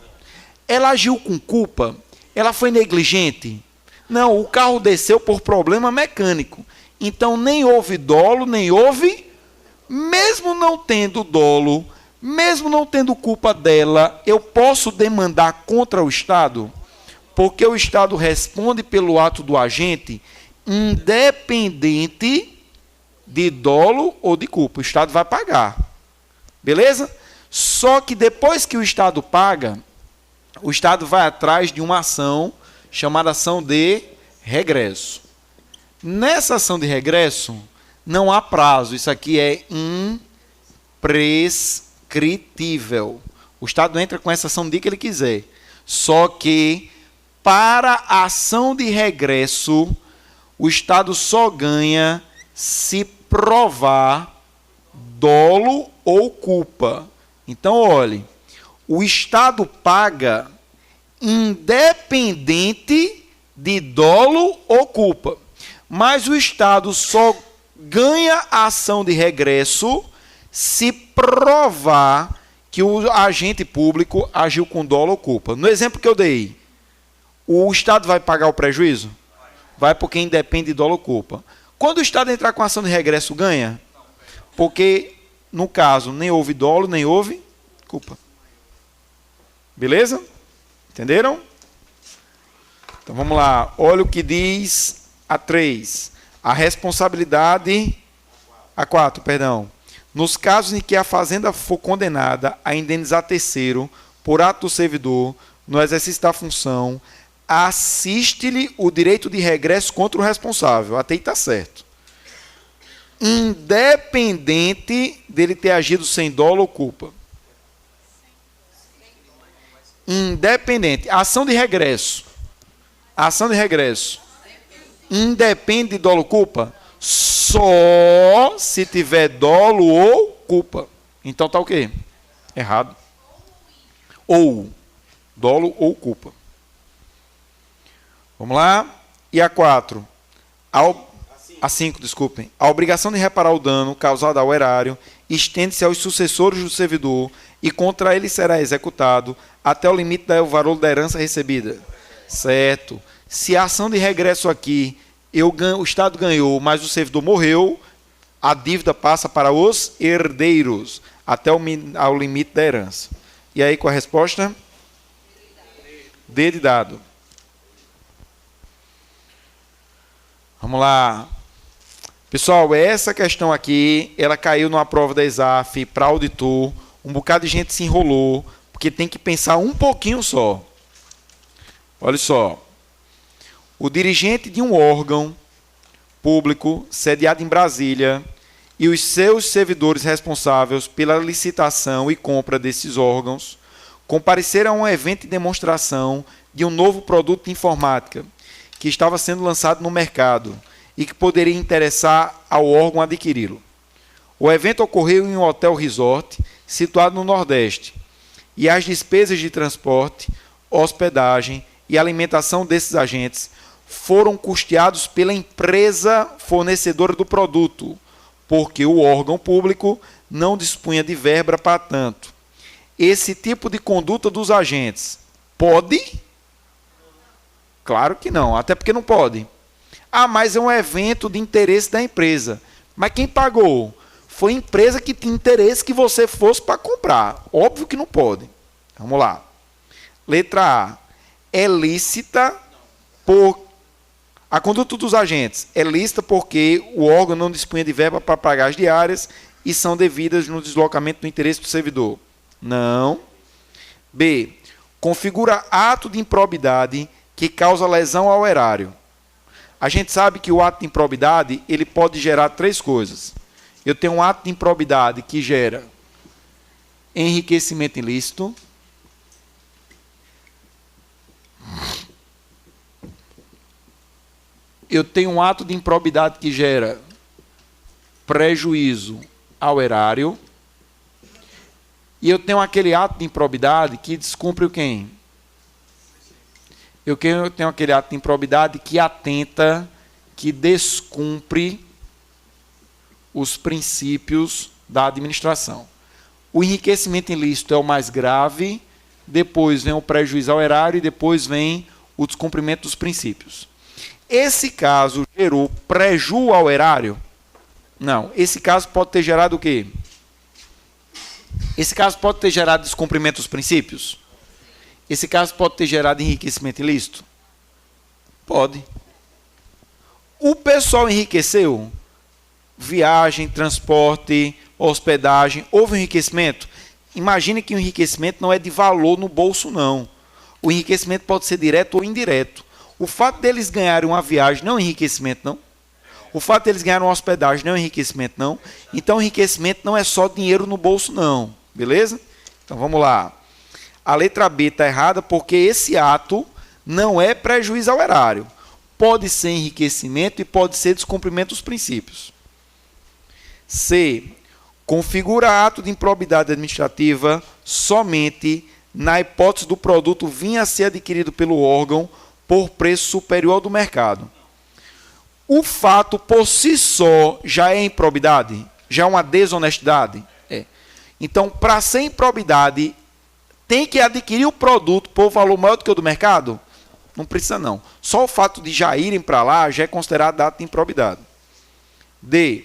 Speaker 1: Ela agiu com culpa? Ela foi negligente? Não, o carro desceu por problema mecânico. Então, nem houve dolo, nem houve... Mesmo não tendo dolo, mesmo não tendo culpa dela, eu posso demandar contra o Estado? Porque o Estado responde pelo ato do agente, independente de dolo ou de culpa. O Estado vai pagar. Beleza? Só que depois que o Estado paga, o Estado vai atrás de uma ação chamada ação de regresso. Nessa ação de regresso, não há prazo. Isso aqui é imprescritível. O Estado entra com essa ação de que ele quiser. Só que, para a ação de regresso, o Estado só ganha se provar dolo ou culpa. Então, olhe, o Estado paga independente de dolo ou culpa. Mas o Estado só ganha a ação de regresso se provar que o agente público agiu com dolo ou culpa. No exemplo que eu dei, o Estado vai pagar o prejuízo? Vai, porque independe de dolo ou culpa. Quando o Estado entrar com a ação de regresso, ganha? Porque, no caso, nem houve dolo, nem houve culpa. Beleza? Entenderam? Então vamos lá. Olha o que diz a 3. A responsabilidade... A 4, perdão. Nos casos em que a fazenda for condenada a indenizar terceiro por ato do servidor no exercício da função, assiste-lhe o direito de regresso contra o responsável. Até aí está certo. Independente dele ter agido sem dolo ou culpa. Independente. Ação de regresso. Ação de regresso. Independe de dolo ou culpa? Só se tiver dolo ou culpa. Então tá o quê? Errado. Ou. Dolo ou culpa. Vamos lá. E a 4. A 5, desculpem. A obrigação de reparar o dano causado ao erário estende-se aos sucessores do servidor e contra ele será executado até o limite do valor da herança recebida. Certo. Se a ação de regresso aqui, o Estado ganhou, mas o servidor morreu, a dívida passa para os herdeiros até ao limite da herança. E aí, com a resposta? D de dado. Vamos lá. Pessoal, essa questão aqui, ela caiu numa prova da ESAF para auditor. Um bocado de gente se enrolou, porque tem que pensar um pouquinho só. Olha só. O dirigente de um órgão público sediado em Brasília e os seus servidores responsáveis pela licitação e compra desses órgãos compareceram a um evento de demonstração de um novo produto de informática que estava sendo lançado no mercado e que poderia interessar ao órgão adquiri-lo. O evento ocorreu em um hotel resort situado no Nordeste e as despesas de transporte, hospedagem e alimentação desses agentes foram custeados pela empresa fornecedora do produto, porque o órgão público não dispunha de verba para tanto. Esse tipo de conduta dos agentes pode? Claro que não, até porque não pode. Ah, mas é um evento de interesse da empresa. Mas quem pagou? Foi a empresa que tinha interesse que você fosse para comprar. Óbvio que não pode. Vamos lá. Letra A. É lícita por... A conduta dos agentes é lícita porque o órgão não dispunha de verba para pagar as diárias e são devidas no deslocamento do interesse do servidor. Não. B. Configura ato de improbidade que causa lesão ao erário. A gente sabe que o ato de improbidade ele pode gerar 3 coisas. Eu tenho um ato de improbidade que gera enriquecimento ilícito, eu tenho um ato de improbidade que gera prejuízo ao erário, e eu tenho aquele ato de improbidade que descumpre o quem? Eu tenho aquele ato de improbidade que atenta, que descumpre os princípios da administração. O enriquecimento ilícito é o mais grave, depois vem o prejuízo ao erário e depois vem o descumprimento dos princípios. Esse caso gerou prejuízo ao erário? Não. Esse caso pode ter gerado o quê? Esse caso pode ter gerado descumprimento dos princípios? Esse caso pode ter gerado enriquecimento ilícito? Pode. O pessoal enriqueceu? Viagem, transporte, hospedagem, houve um enriquecimento? Imagine que o enriquecimento não é de valor no bolso, não. O enriquecimento pode ser direto ou indireto. O fato deles ganharem uma viagem não é um enriquecimento, não. O fato deles ganharem uma hospedagem não é um enriquecimento, não. Então, o enriquecimento não é só dinheiro no bolso, não. Beleza? Então, vamos lá. A letra B está errada porque esse ato não é prejuízo ao erário. Pode ser enriquecimento e pode ser descumprimento dos princípios. C. Configura ato de improbidade administrativa somente na hipótese do produto vir a ser adquirido pelo órgão por preço superior ao do mercado. O fato por si só já é improbidade? Já é uma desonestidade? É. Então, para ser improbidade, tem que adquirir o produto por valor maior do que o do mercado? Não precisa, não. Só o fato de já irem para lá já é considerado ato de improbidade. D.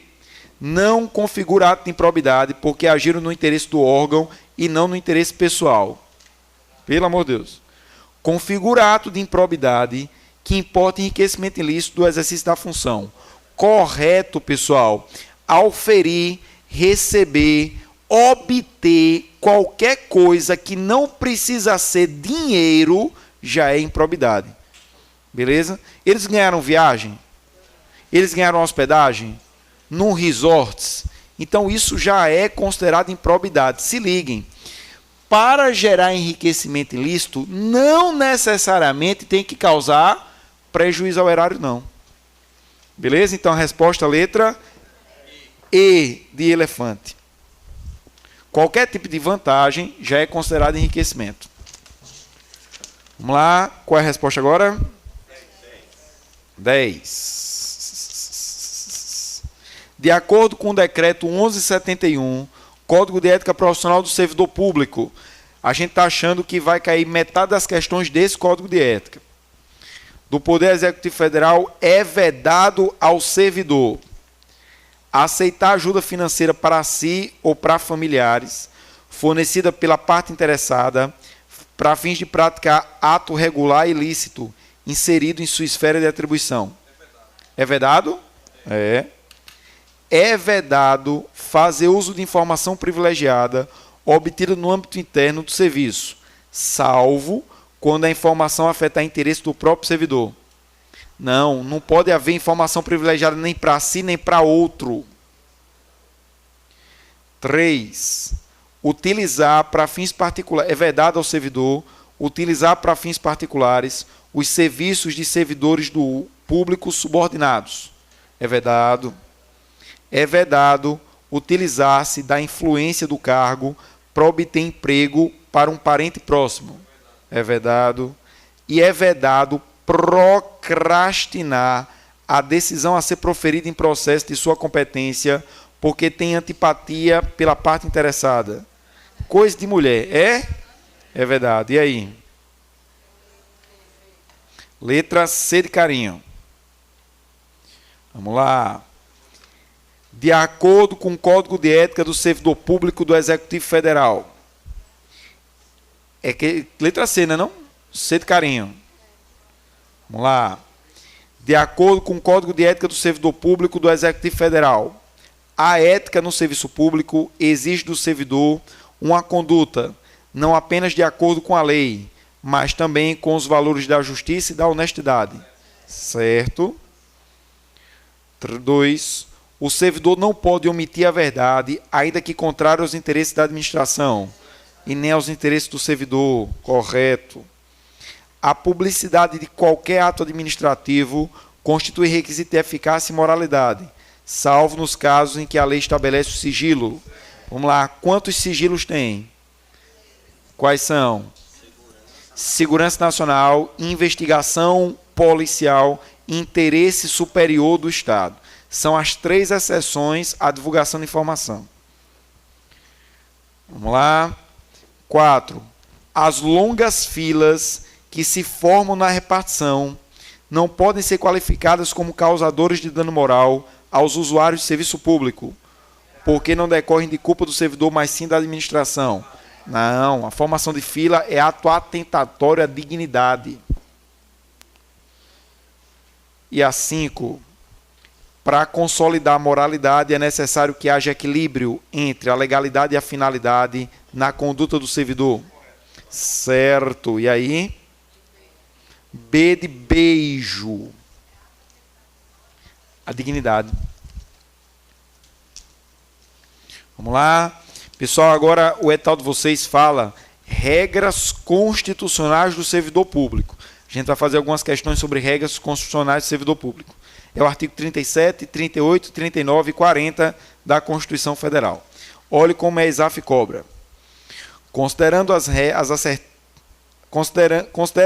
Speaker 1: Não configura ato de improbidade porque agiram no interesse do órgão e não no interesse pessoal. Pelo amor de Deus. Configura ato de improbidade que importa enriquecimento ilícito do exercício da função. Correto, pessoal. Auferir, receber, obter qualquer coisa que não precisa ser dinheiro já é improbidade. Beleza? Eles ganharam viagem? Eles ganharam hospedagem? Num resort? Então isso já é considerado improbidade. Se liguem. Para gerar enriquecimento ilícito, não necessariamente tem que causar prejuízo ao erário, não. Beleza? Então a resposta, letra E de elefante. Qualquer tipo de vantagem já é considerado enriquecimento. Vamos lá. Qual é a resposta agora? 10. De acordo com o decreto 1171, Código de Ética Profissional do Servidor Público, a gente está achando que vai cair metade das questões desse Código de Ética. Do Poder Executivo Federal é vedado ao servidor aceitar ajuda financeira para si ou para familiares, fornecida pela parte interessada, para fins de praticar ato regular e ilícito, inserido em sua esfera de atribuição. É vedado? É. É vedado fazer uso de informação privilegiada obtida no âmbito interno do serviço, salvo quando a informação afetar interesse do próprio servidor. Não pode haver informação privilegiada nem para si, nem para outro. 3. Utilizar para fins particulares. É vedado ao servidor utilizar para fins particulares os serviços de servidores do público subordinados. É vedado. É vedado utilizar-se da influência do cargo para obter emprego para um parente próximo. É vedado. E é vedado procrastinar a decisão a ser proferida em processo de sua competência porque tem antipatia pela parte interessada. Coisa de mulher. É verdade. E aí? Letra C de carinho. Vamos lá. De acordo com o Código de Ética do Servidor Público do Executivo Federal. Letra C, não é não? C de carinho. Vamos lá. De acordo com o Código de Ética do Servidor Público do Executivo Federal, a ética no serviço público exige do servidor uma conduta não apenas de acordo com a lei, mas também com os valores da justiça e da honestidade. Certo? 2. O servidor não pode omitir a verdade, ainda que contrário aos interesses da administração e nem aos interesses do servidor. Correto. A publicidade de qualquer ato administrativo constitui requisito de eficácia e moralidade, salvo nos casos em que a lei estabelece o sigilo. Vamos lá, quantos sigilos tem? Quais são? Segurança Nacional, investigação policial, interesse superior do Estado. São as 3 exceções à divulgação de informação. Vamos lá. 4. As longas filas que se formam na repartição não podem ser qualificadas como causadores de dano moral aos usuários de serviço público, porque não decorrem de culpa do servidor, mas sim da administração. Não, a formação de fila é ato atentatório à dignidade. E a 5, para consolidar a moralidade é necessário que haja equilíbrio entre a legalidade e a finalidade na conduta do servidor. Certo, e aí? B de beijo. A dignidade. Vamos lá. Pessoal, agora o edital de vocês fala regras constitucionais do servidor público. A gente vai fazer algumas questões sobre regras constitucionais do servidor público. É o artigo 37, 38, 39 e 40 da Constituição Federal. Olhe como é Exaf cobra. Considere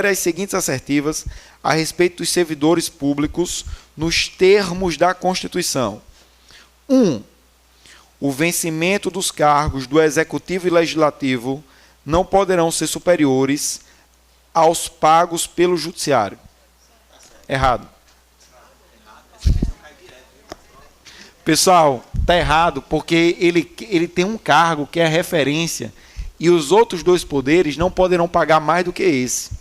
Speaker 1: as seguintes assertivas a respeito dos servidores públicos nos termos da Constituição. 1. O vencimento dos cargos do Executivo e Legislativo não poderão ser superiores aos pagos pelo Judiciário. Errado. Pessoal, está errado, porque ele tem um cargo que é referência e os outros dois poderes não poderão pagar mais do que esse.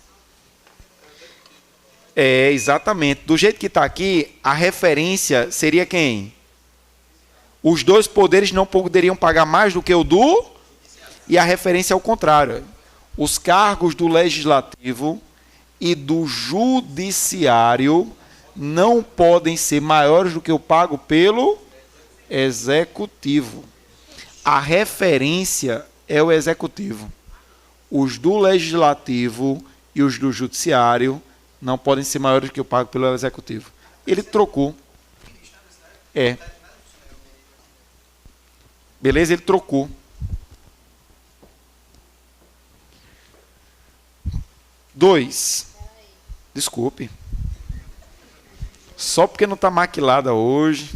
Speaker 1: É, exatamente. Do jeito que está aqui, a referência seria quem? Os dois poderes não poderiam pagar mais do que o do, e a referência é o contrário. Os cargos do Legislativo e do Judiciário não podem ser maiores do que o pago pelo Executivo. A referência é o Executivo. Os do Legislativo e os do Judiciário não podem ser maiores do que o pago pelo Executivo. Ele trocou. É. Beleza? Ele trocou. Dois. Desculpe. Só porque não está maquilada hoje.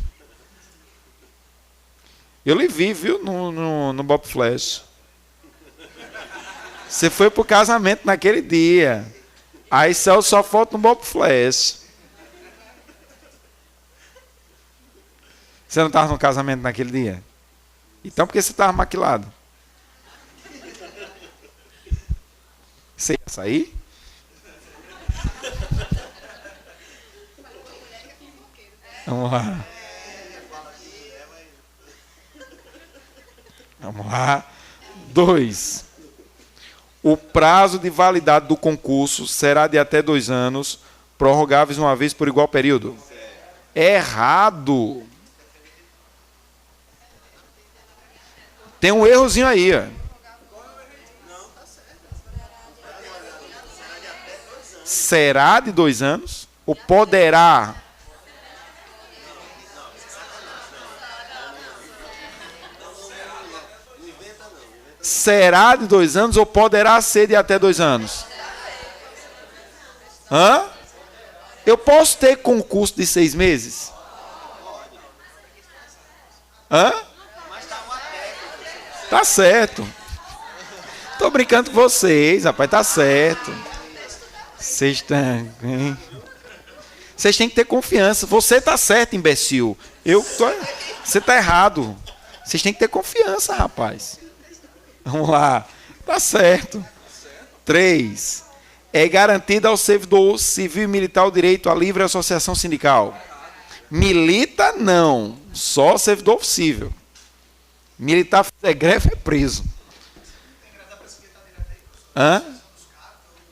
Speaker 1: Eu lhe vi, viu, no Bob Flash. Você foi pro casamento naquele dia. Aí só falta no Bob Flash. Você não estava no casamento naquele dia? Então por que você estava maquilado? Você ia sair? Vamos lá. Vamos lá. 2. O prazo de validade do concurso será de até 2 anos, prorrogáveis uma vez por igual período. Errado. Tem um errozinho aí, ó. Será de 2 anos? Ou poderá? Será de 2 anos ou poderá ser de até 2 anos? Hã? Eu posso ter concurso de 6 meses? Hã? Tá certo. Tô brincando com vocês, rapaz, tá certo. Vocês têm que ter confiança. Você tá certo, imbecil. Você tá errado. Vocês têm que ter confiança, rapaz. Vamos lá. Tá certo. 3. É garantido ao servidor civil e militar o direito à livre associação sindical. Milita, não. Só servidor civil. Militar fazer greve é preso. Hã?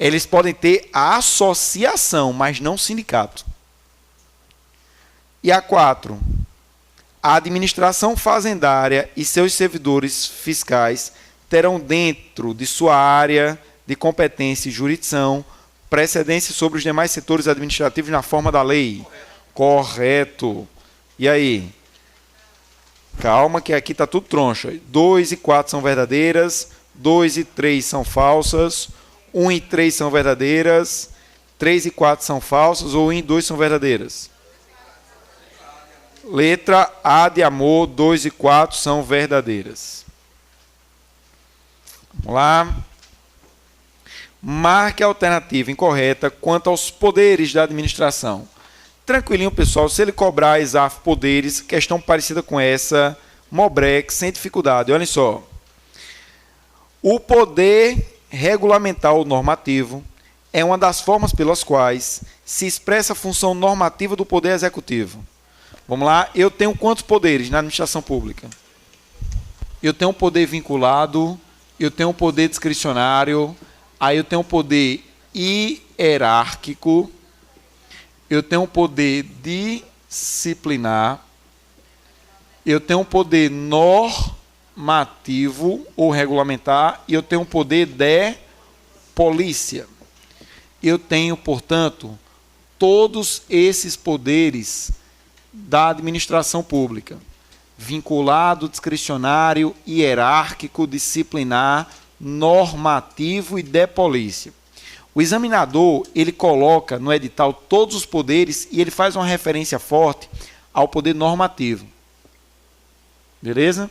Speaker 1: Eles podem ter a associação, mas não sindicato. E a 4. A administração fazendária e seus servidores fiscais terão dentro de sua área de competência e jurisdição precedência sobre os demais setores administrativos na forma da lei. Correto. E aí? Calma que aqui está tudo troncha. 2 e 4 são verdadeiras, 2 e 3 são falsas, 1 e 3 são verdadeiras, 3 e 4 são falsas, ou 1 e 2 são verdadeiras? Letra A de amor, 2 e 4 são verdadeiras. Vamos lá. Marque a alternativa incorreta quanto aos poderes da administração. Tranquilinho, pessoal. Se ele cobrar exaf poderes, questão parecida com essa, Mobrex, sem dificuldade. Olhem só. O poder regulamentar ou normativo é uma das formas pelas quais se expressa a função normativa do poder executivo. Vamos lá. Eu tenho quantos poderes na administração pública? Eu tenho um poder vinculado, eu tenho um poder discricionário, aí eu tenho um poder hierárquico, eu tenho um poder disciplinar, eu tenho um poder normativo ou regulamentar e eu tenho um poder de polícia. Eu tenho, portanto, todos esses poderes da administração pública: vinculado, discricionário, hierárquico, disciplinar, normativo e de polícia. O examinador, ele coloca no edital todos os poderes e ele faz uma referência forte ao poder normativo. Beleza?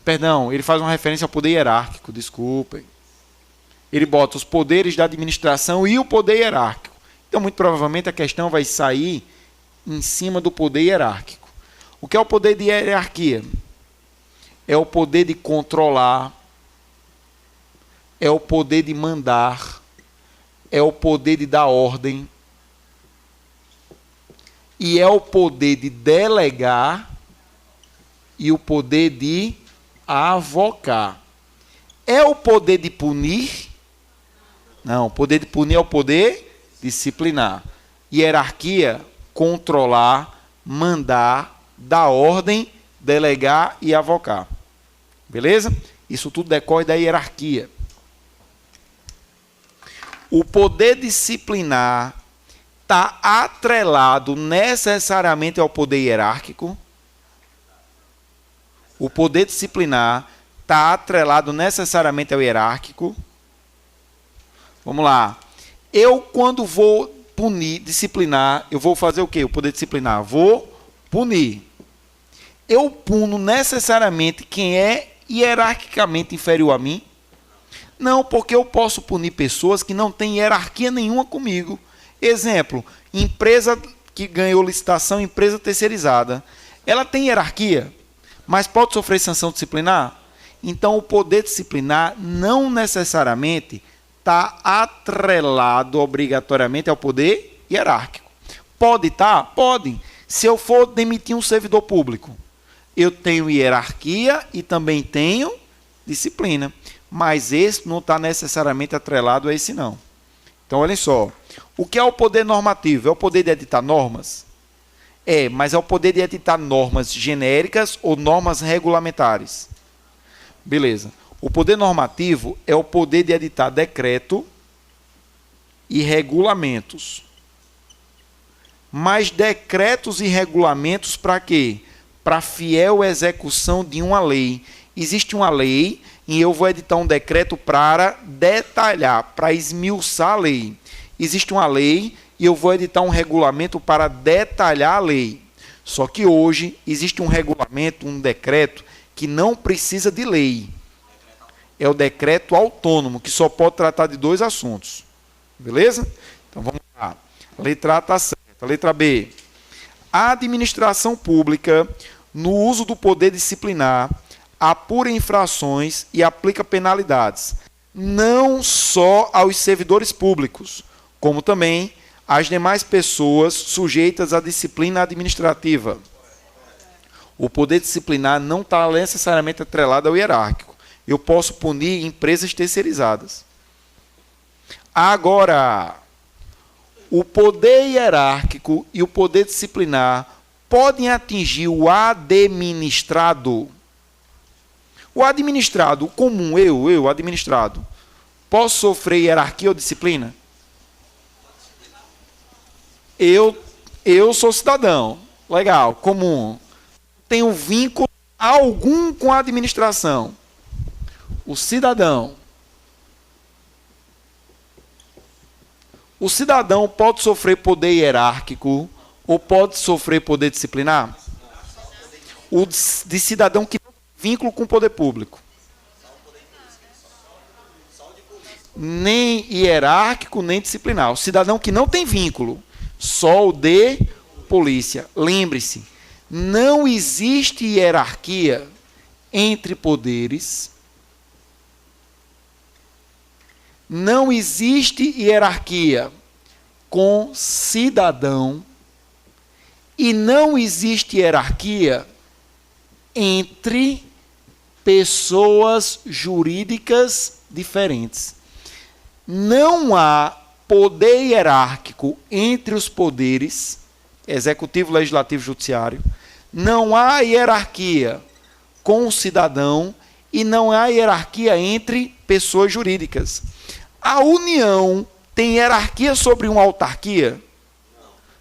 Speaker 1: Perdão, ele faz uma referência ao poder hierárquico, desculpem. Ele bota os poderes da administração e o poder hierárquico. Então, muito provavelmente, a questão vai sair em cima do poder hierárquico. O que é o poder de hierarquia? É o poder de controlar, é o poder de mandar, é o poder de dar ordem, e é o poder de delegar e o poder de avocar. É o poder de punir? Não, o poder de punir é o poder disciplinar. Hierarquia, controlar, mandar, dar ordem, delegar e avocar. Beleza? Isso tudo decorre da hierarquia. O poder disciplinar está atrelado necessariamente ao poder hierárquico. O poder disciplinar está atrelado necessariamente ao hierárquico. Vamos lá. Eu, quando vou punir, disciplinar, eu vou fazer o quê? O poder disciplinar? Vou punir. Eu puno necessariamente quem é hierarquicamente inferior a mim? Não, porque eu posso punir pessoas que não têm hierarquia nenhuma comigo. Exemplo, empresa que ganhou licitação, empresa terceirizada. Ela tem hierarquia, mas pode sofrer sanção disciplinar? Então, o poder disciplinar não necessariamente está atrelado obrigatoriamente ao poder hierárquico. Pode estar? Pode. Se eu for demitir um servidor público, eu tenho hierarquia e também tenho disciplina. Mas esse não está necessariamente atrelado a esse não. Então, olhem só. O que é o poder normativo? É o poder de editar normas? É, mas é o poder de editar normas genéricas ou normas regulamentares. Beleza. O poder normativo é o poder de editar decreto e regulamentos. Mas decretos e regulamentos para quê? Para fiel execução de uma lei. Existe uma lei e eu vou editar um decreto para detalhar, para esmiuçar a lei. Existe uma lei e eu vou editar um regulamento para detalhar a lei. Só que hoje existe um regulamento, um decreto, que não precisa de lei. É o decreto autônomo, que só pode tratar de dois assuntos. Beleza? Então vamos lá. A letra A está certa. A letra B. A administração pública, no uso do poder disciplinar, apura infrações e aplica penalidades, não só aos servidores públicos, como também às demais pessoas sujeitas à disciplina administrativa. O poder disciplinar não está necessariamente atrelado ao hierárquico. Eu posso punir empresas terceirizadas. Agora, o poder hierárquico e o poder disciplinar podem atingir o administrado. O administrado, o comum, eu, administrado, posso sofrer hierarquia ou disciplina? Eu sou cidadão, legal, comum. Tenho vínculo algum com a administração. O cidadão pode sofrer poder hierárquico ou pode sofrer poder disciplinar? O de cidadão que não tem vínculo com o poder público. nem hierárquico, nem disciplinar. O cidadão que não tem vínculo, só o de polícia. Lembre-se, não existe hierarquia entre poderes, não existe hierarquia com cidadão e não existe hierarquia entre pessoas jurídicas diferentes. Não há poder hierárquico entre os poderes, executivo, legislativo e judiciário. Não há hierarquia com o cidadão e não há hierarquia entre pessoas jurídicas. A União tem hierarquia sobre uma autarquia?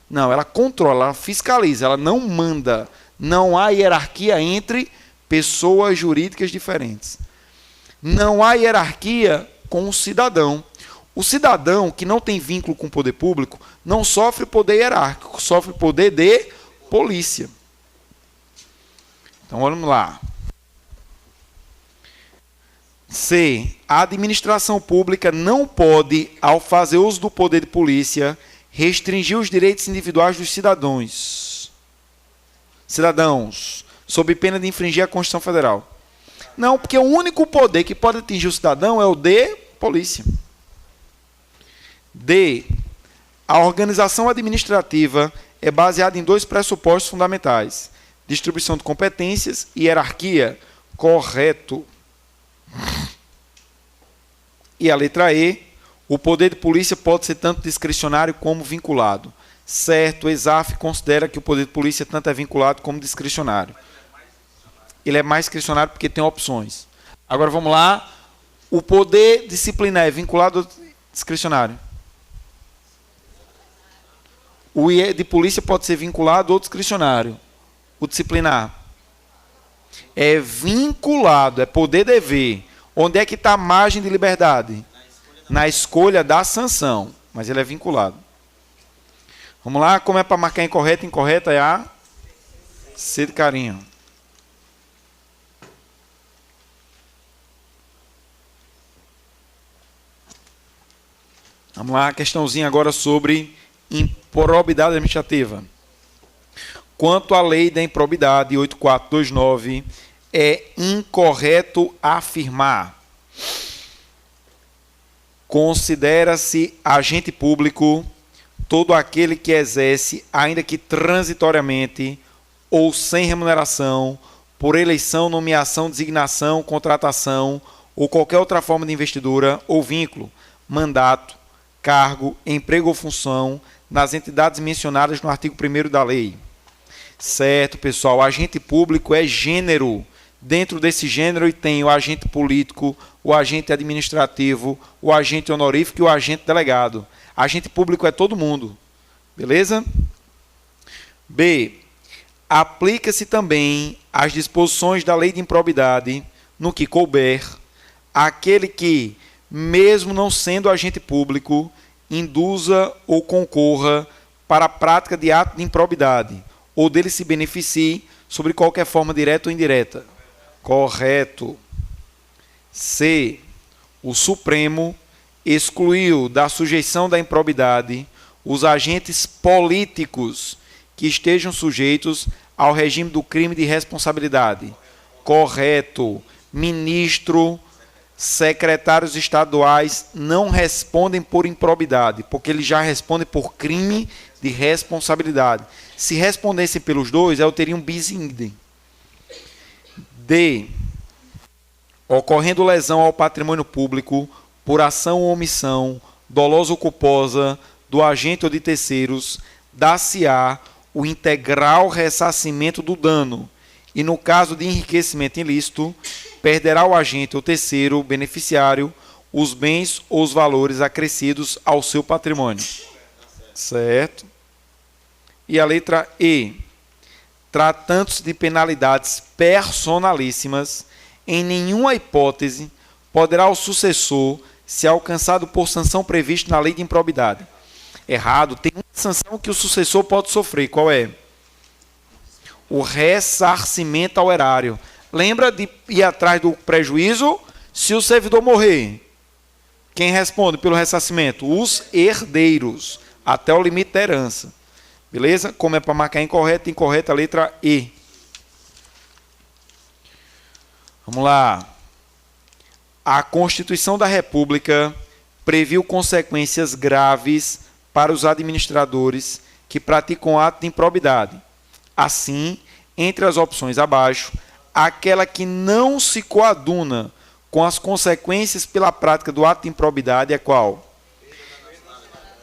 Speaker 1: Não, ela controla, ela fiscaliza, ela não manda. Não há hierarquia entre pessoas jurídicas diferentes. Não há hierarquia com o cidadão. O cidadão que não tem vínculo com o poder público não sofre poder hierárquico, sofre poder de polícia. Então, vamos lá. C. A administração pública não pode, ao fazer uso do poder de polícia, restringir os direitos individuais dos cidadãos, sob pena de infringir a Constituição Federal. Não, porque o único poder que pode atingir o cidadão é o de polícia. D. A organização administrativa é baseada em dois pressupostos fundamentais: distribuição de competências e hierarquia. Correto. E a letra E. O poder de polícia pode ser tanto discricionário como vinculado. Certo, o ESAF considera que o poder de polícia tanto é vinculado como discricionário. Ele é mais discricionário porque tem opções. Agora vamos lá. O poder disciplinar é vinculado ou discricionário? O de polícia pode ser vinculado ou discricionário. O disciplinar é vinculado, é poder-dever. Onde é que está a margem de liberdade? Na escolha da sanção, mas ele é vinculado. Vamos lá, como é para marcar incorreto? Incorreta é a C de carinho. Vamos lá, questãozinha agora sobre improbidade administrativa. Quanto à lei da improbidade 8429, é incorreto afirmar: considera-se agente público todo aquele que exerce, ainda que transitoriamente ou sem remuneração, por eleição, nomeação, designação, contratação ou qualquer outra forma de investidura ou vínculo, mandato, cargo, emprego ou função nas entidades mencionadas no artigo 1º da lei. Certo, pessoal, agente público é gênero. Dentro desse gênero tem o agente político, o agente administrativo, o agente honorífico e o agente delegado. Agente público é todo mundo. Beleza? B. Aplica-se também as disposições da lei de improbidade, no que couber, àquele que, mesmo não sendo agente público, induza ou concorra para a prática de ato de improbidade, ou dele se beneficie sobre qualquer forma direta ou indireta. Correto. C. O Supremo excluiu da sujeição da improbidade os agentes políticos que estejam sujeitos ao regime do crime de responsabilidade. Correto. Ministro, secretários estaduais não respondem por improbidade, porque eles já respondem por crime de responsabilidade. Se respondessem pelos dois, eu teria um bis in idem. D. Ocorrendo lesão ao patrimônio público por ação ou omissão, dolosa ou culposa, do agente ou de terceiros, dar-se-á o integral ressarcimento do dano, e no caso de enriquecimento ilícito, perderá o agente ou terceiro beneficiário os bens ou os valores acrescidos ao seu patrimônio. Certo? E a letra E. Tratando-se de penalidades personalíssimas, em nenhuma hipótese poderá o sucessor ser alcançado por sanção prevista na lei de improbidade. Errado. Tem uma sanção que o sucessor pode sofrer. Qual é? O ressarcimento ao erário. Lembra de ir atrás do prejuízo se o servidor morrer? Quem responde pelo ressarcimento? Os herdeiros, até o limite da herança. Beleza? Como é para marcar incorreta, a letra E. Vamos lá. A Constituição da República previu consequências graves para os administradores que praticam ato de improbidade. Assim, entre as opções abaixo, aquela que não se coaduna com as consequências pela prática do ato de improbidade é qual?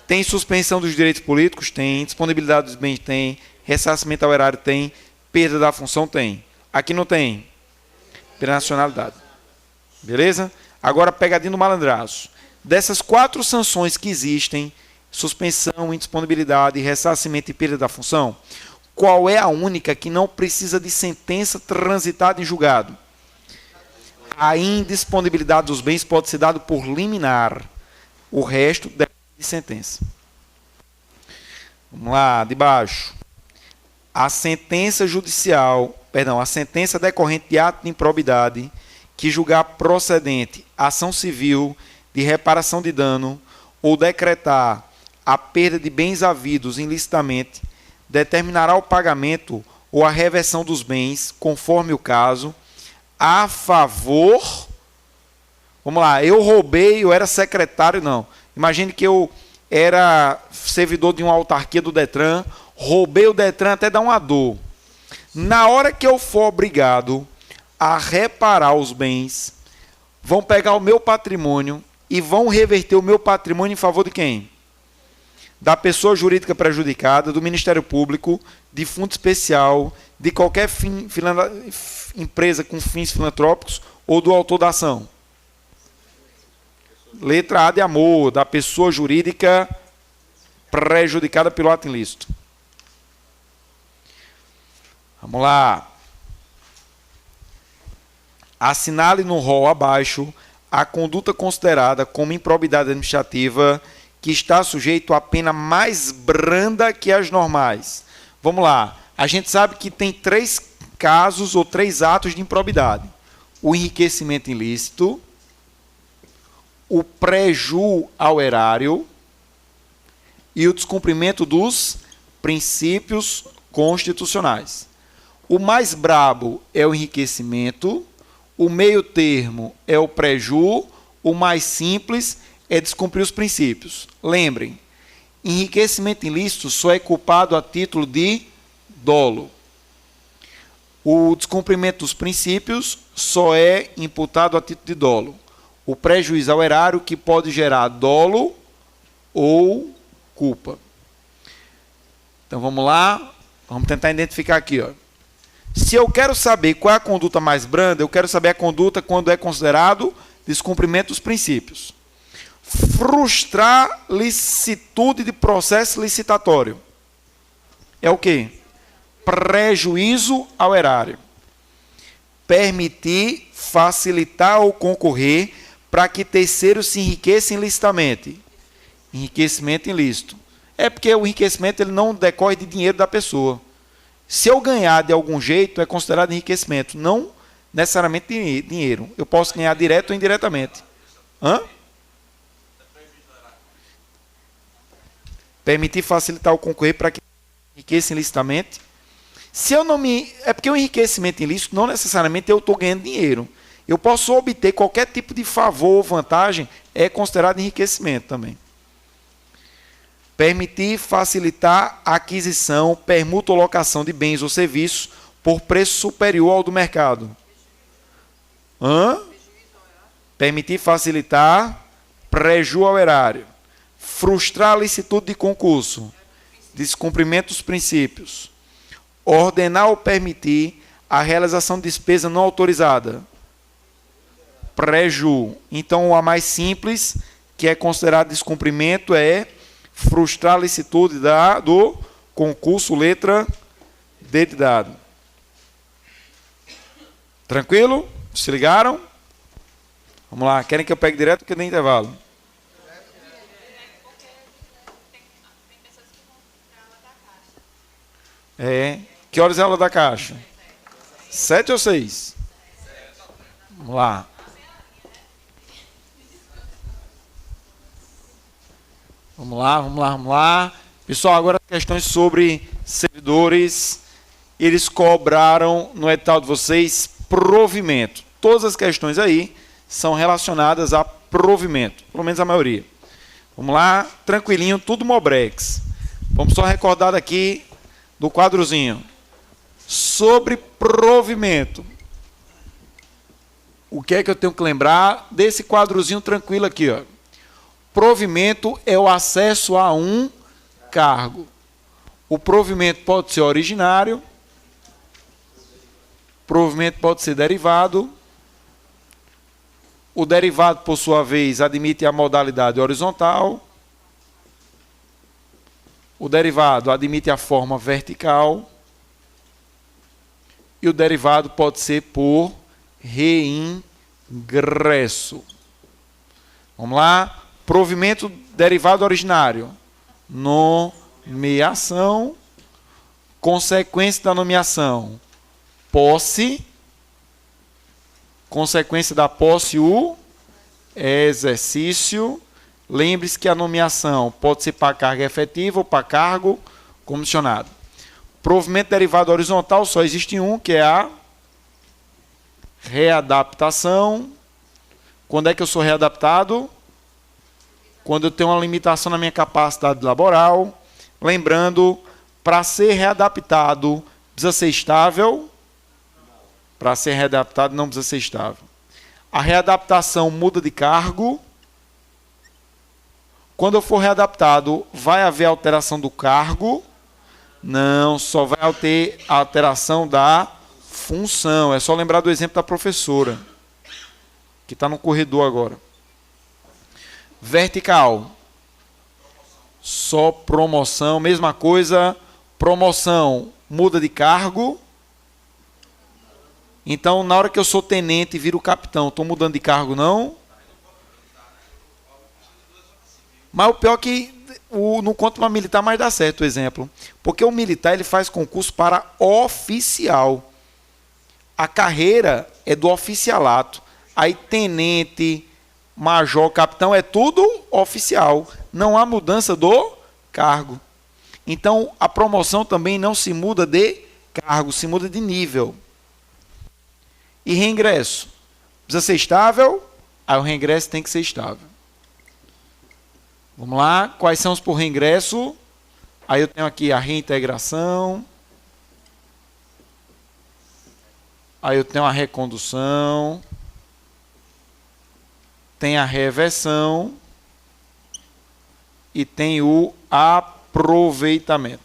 Speaker 1: Tem suspensão dos direitos políticos? Tem. Disponibilidade dos bens? Tem. Ressarcimento ao erário? Tem. Perda da função? Tem. Aqui não tem. Pela nacionalidade. Beleza? Agora, pegadinho do malandraço. Dessas 4 sanções que existem, suspensão, indisponibilidade, ressarcimento e perda da função, qual é a única que não precisa de sentença transitada em julgado? A indisponibilidade dos bens pode ser dado por liminar. O resto deve de sentença. Vamos lá, de baixo. A sentença decorrente de ato de improbidade que julgar procedente ação civil de reparação de dano ou decretar a perda de bens havidos ilicitamente, determinará o pagamento ou a reversão dos bens, conforme o caso, a favor... Vamos lá, eu roubei, eu era secretário, não. Imagine que eu era servidor de uma autarquia do Detran, roubei o Detran até dar uma dor. Na hora que eu for obrigado a reparar os bens, vão pegar o meu patrimônio e vão reverter o meu patrimônio em favor de quem? Da pessoa jurídica prejudicada, do Ministério Público, de fundo especial, de qualquer empresa com fins filantrópicos ou do autor da ação. Letra A de amor, da pessoa jurídica prejudicada pelo ato ilícito. Vamos lá. Assinale no rol abaixo a conduta considerada como improbidade administrativa que está sujeito à pena mais branda que as normais. Vamos lá. A gente sabe que tem 3 casos ou 3 atos de improbidade. O enriquecimento ilícito, o préju ao erário e o descumprimento dos princípios constitucionais. O mais brabo é o enriquecimento, o meio termo é o préju, o mais simples é descumprir os princípios. Lembrem, enriquecimento ilícito só é culpado a título de dolo. O descumprimento dos princípios só é imputado a título de dolo. O prejuízo ao erário que pode gerar dolo ou culpa. Então vamos lá, vamos tentar identificar aqui, ó. Se eu quero saber qual é a conduta mais branda, eu quero saber a conduta quando é considerado descumprimento dos princípios. Frustrar licitude de processo licitatório. É o quê? Prejuízo ao erário. Permitir, facilitar ou concorrer para que terceiros se enriqueçam ilicitamente. Enriquecimento ilícito. É porque o enriquecimento ele não decorre de dinheiro da pessoa. Se eu ganhar de algum jeito, é considerado enriquecimento, não necessariamente dinheiro. Eu posso ganhar direto ou indiretamente. Hã? Permitir, facilitar ou concorrer para que enriqueça ilicitamente. Se eu não me... É porque o enriquecimento ilícito, não necessariamente eu estou ganhando dinheiro. Eu posso obter qualquer tipo de favor ou vantagem, é considerado enriquecimento também. Permitir, facilitar a aquisição, permuta ou locação de bens ou serviços por preço superior ao do mercado. Permitir, facilitar, prejuízo ao erário. Frustrar a licitude de concurso. Descumprimento dos princípios. Ordenar ou permitir a realização de despesa não autorizada. Prejuízo. Então, a mais simples, que é considerado descumprimento, é frustrar a licitude do concurso, letra D de dado. Tranquilo? Se ligaram? Vamos lá. Querem que eu pegue direto ou que dê intervalo? Que horas é a aula da Caixa? 7 ou 6? Vamos lá. Vamos lá, vamos lá, vamos lá. Pessoal, agora questões sobre servidores. Eles cobraram no edital de vocês provimento. Todas as questões aí são relacionadas a provimento, pelo menos a maioria. Vamos lá, tranquilinho, tudo Mobrex. Vamos só recordar aqui do quadrozinho. Sobre provimento. O que é que eu tenho que lembrar desse quadrozinho tranquilo aqui, ó? Provimento é o acesso a um cargo. O provimento pode ser originário, provimento pode ser derivado. O derivado, por sua vez, admite a modalidade horizontal. O derivado admite a forma vertical. E o derivado pode ser por reingresso. Vamos lá. Provimento derivado originário. Nomeação. Consequência da nomeação. Posse. Consequência da posse, o exercício. Lembre-se que a nomeação pode ser para carga efetiva ou para cargo comissionado. Provimento derivado horizontal só existe um, que é a readaptação. Quando é que eu sou readaptado? Quando eu tenho uma limitação na minha capacidade laboral. Lembrando, para ser readaptado, precisa ser estável. Para ser readaptado, não precisa ser estável. A readaptação muda de cargo. Quando eu for readaptado, vai haver alteração do cargo? Não, só vai ter a alteração da função. É só lembrar do exemplo da professora, que está no corredor agora. Vertical. Só promoção, mesma coisa. Promoção muda de cargo. Então, na hora que eu sou tenente e viro capitão, estou mudando de cargo, não? Mas o pior é que no conto para militar mais dá certo o exemplo. Porque o militar ele faz concurso para oficial. A carreira é do oficialato. Aí tenente, major, capitão, é tudo oficial. Não há mudança do cargo. Então, a promoção também não se muda de cargo, se muda de nível. E reingresso? Precisa ser estável? Aí o reingresso tem que ser estável. Vamos lá, quais são os por reingresso? Aí eu tenho aqui a reintegração. Aí eu tenho a recondução. Tem a reversão. E tem o aproveitamento.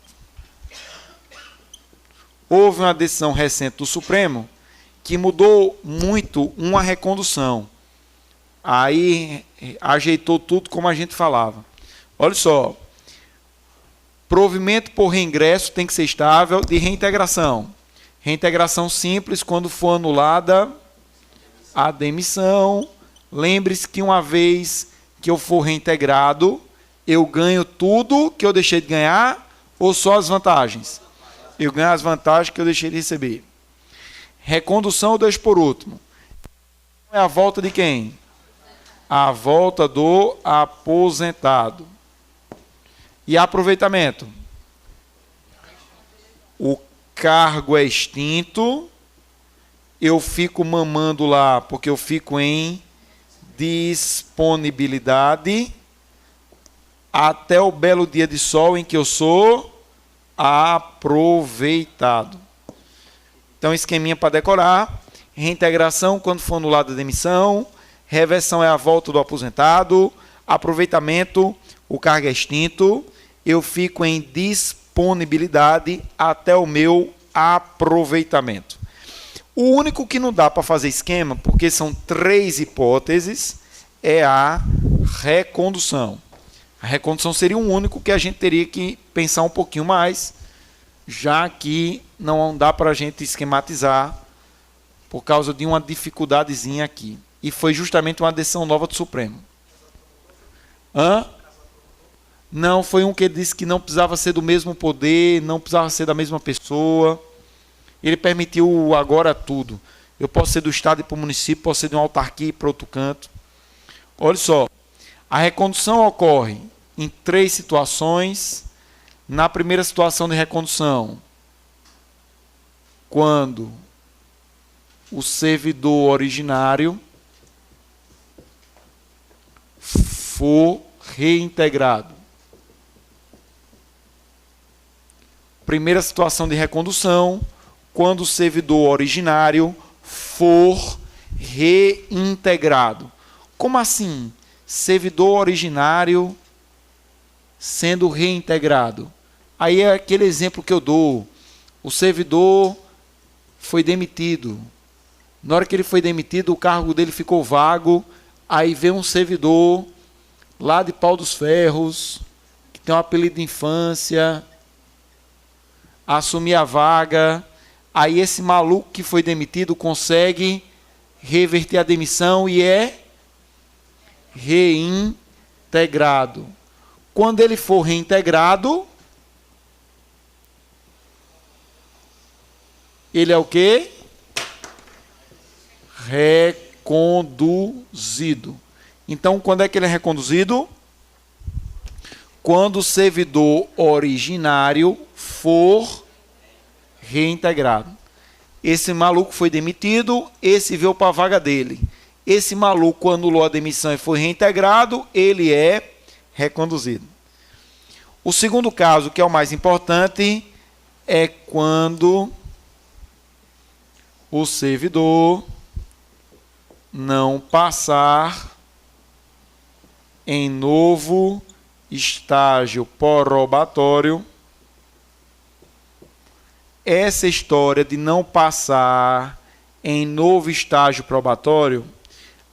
Speaker 1: Houve uma decisão recente do Supremo que mudou muito uma recondução. Aí ajeitou tudo como a gente falava. Olha só. Provimento por reingresso tem que ser estável. De reintegração. Reintegração simples quando for anulada a demissão. Lembre-se que uma vez que eu for reintegrado, eu ganho tudo que eu deixei de ganhar ou só as vantagens? Eu ganho as vantagens que eu deixei de receber. Recondução eu deixo por último. É a volta de quem? A volta do aposentado. E aproveitamento? O cargo é extinto. Eu fico mamando lá porque eu fico em disponibilidade até o belo dia de sol em que eu sou aproveitado. Então, esqueminha para decorar. Reintegração quando for anulada a demissão. Reversão é a volta do aposentado. Aproveitamento, o cargo é extinto. Eu fico em disponibilidade até o meu aproveitamento. O único que não dá para fazer esquema, porque são 3 hipóteses, é a recondução. A recondução seria um único que a gente teria que pensar um pouquinho mais, já que não dá para a gente esquematizar por causa de uma dificuldadezinha aqui. E foi justamente uma decisão nova do Supremo. Não, foi um que ele disse que não precisava ser do mesmo poder, não precisava ser da mesma pessoa. Ele permitiu agora tudo. Eu posso ser do Estado e para o município, posso ser de uma autarquia e para outro canto. Olha só, a recondução ocorre em 3 situações. Na primeira situação de recondução, quando o servidor originário for reintegrado. Primeira situação de recondução, quando o servidor originário for reintegrado. Como assim? Servidor originário sendo reintegrado. Aí é aquele exemplo que eu dou. O servidor foi demitido. Na hora que ele foi demitido, o cargo dele ficou vago. Aí vem um servidor lá de Pau dos Ferros, que tem um apelido de infância, assumir a vaga. Aí esse maluco que foi demitido consegue reverter a demissão e é reintegrado. Quando ele for reintegrado, ele é o quê? Reconduzido. Então, quando é que ele é reconduzido? Quando o servidor originário for reintegrado. Esse maluco foi demitido, esse veio para a vaga dele. Esse maluco anulou a demissão e foi reintegrado, ele é reconduzido. O segundo caso, que é o mais importante, é quando o servidor não passar em novo estágio probatório. Essa história de não passar em novo estágio probatório,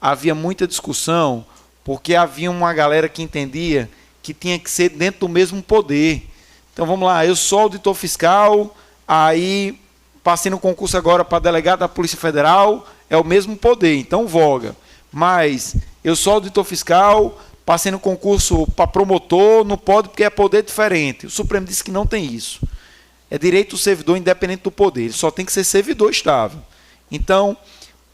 Speaker 1: havia muita discussão, porque havia uma galera que entendia que tinha que ser dentro do mesmo poder. Então vamos lá, eu sou auditor fiscal, aí passei no concurso agora para delegado da Polícia Federal, é o mesmo poder, então voga. Mas eu sou auditor fiscal, passei no concurso para promotor, não pode porque é poder diferente. O Supremo disse que não tem isso. É direito do servidor independente do poder, ele só tem que ser servidor estável. Então,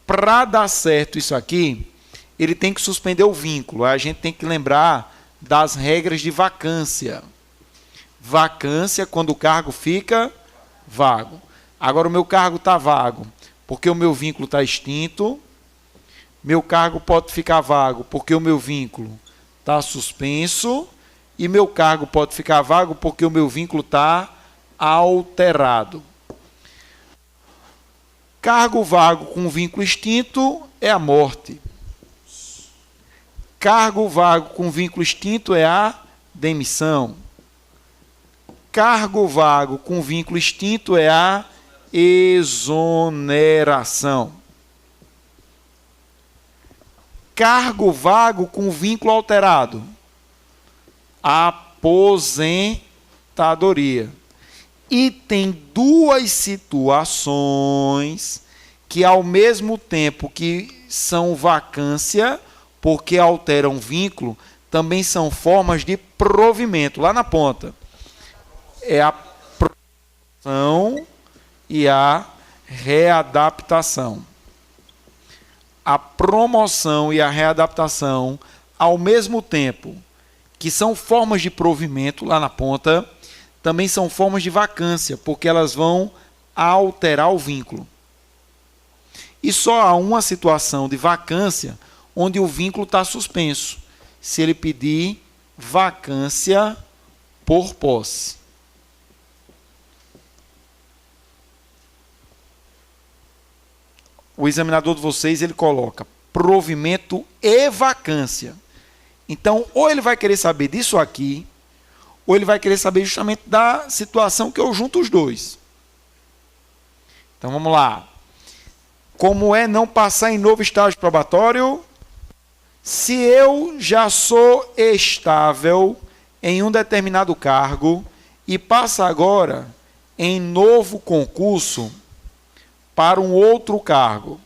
Speaker 1: para dar certo isso aqui, ele tem que suspender o vínculo. A gente tem que lembrar das regras de vacância. Vacância quando o cargo fica vago. Agora o meu cargo está vago porque o meu vínculo está extinto. Meu cargo pode ficar vago porque o meu vínculo está suspenso. E meu cargo pode ficar vago porque o meu vínculo está alterado. Cargo vago com vínculo extinto é a morte. Cargo vago com vínculo extinto é a demissão. Cargo vago com vínculo extinto é a exoneração. Cargo vago com vínculo alterado, aposentadoria. E tem 2 situações que, ao mesmo tempo que são vacância, porque alteram vínculo, também são formas de provimento. Lá na ponta é a promoção e a readaptação. A promoção e a readaptação, ao mesmo tempo que são formas de provimento, lá na ponta, também são formas de vacância, porque elas vão alterar o vínculo. E só há uma situação de vacância onde o vínculo está suspenso, se ele pedir vacância por posse. O examinador de vocês, ele coloca provimento e vacância. Então, ou ele vai querer saber disso aqui, ou ele vai querer saber justamente da situação que eu junto os dois. Então, vamos lá. Como é não passar em novo estágio probatório? Se eu já sou estável em um determinado cargo e passo agora em novo concurso para um outro cargo,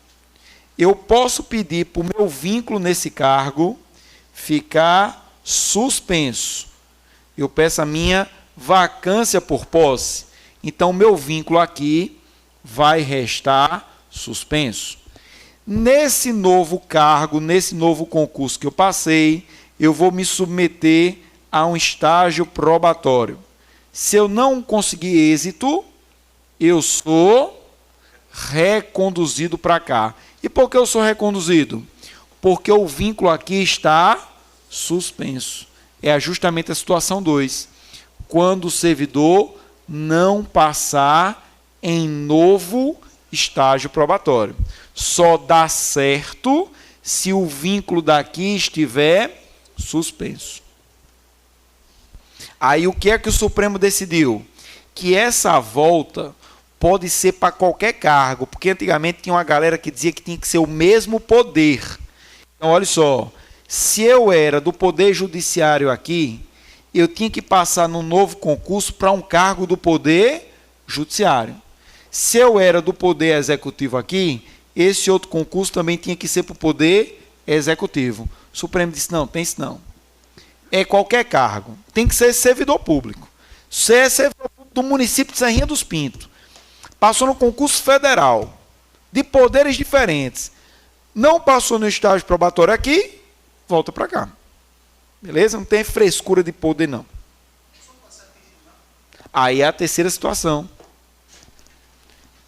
Speaker 1: eu posso pedir para o meu vínculo nesse cargo ficar suspenso. Eu peço a minha vacância por posse. Então, meu vínculo aqui vai restar suspenso. Nesse novo cargo, nesse novo concurso que eu passei, eu vou me submeter a um estágio probatório. Se eu não conseguir êxito, eu sou reconduzido para cá. E por que eu sou reconduzido? Porque o vínculo aqui está suspenso. É justamente a situação 2. Quando o servidor não passar em novo estágio probatório. Só dá certo se o vínculo daqui estiver suspenso. Aí o que é que o Supremo decidiu? Que essa volta pode ser para qualquer cargo, porque antigamente tinha uma galera que dizia que tinha que ser o mesmo poder. Então, olha só, se eu era do Poder Judiciário aqui, eu tinha que passar num novo concurso para um cargo do Poder Judiciário. Se eu era do Poder Executivo aqui, esse outro concurso também tinha que ser para o Poder Executivo. O Supremo disse, não, tem isso não. É qualquer cargo. Tem que ser servidor público. Você é servidor público do município de Serrinha dos Pintos. Passou no concurso federal, de poderes diferentes. Não passou no estágio probatório aqui, volta para cá. Beleza? Não tem frescura de poder, não. Aí é a terceira situação.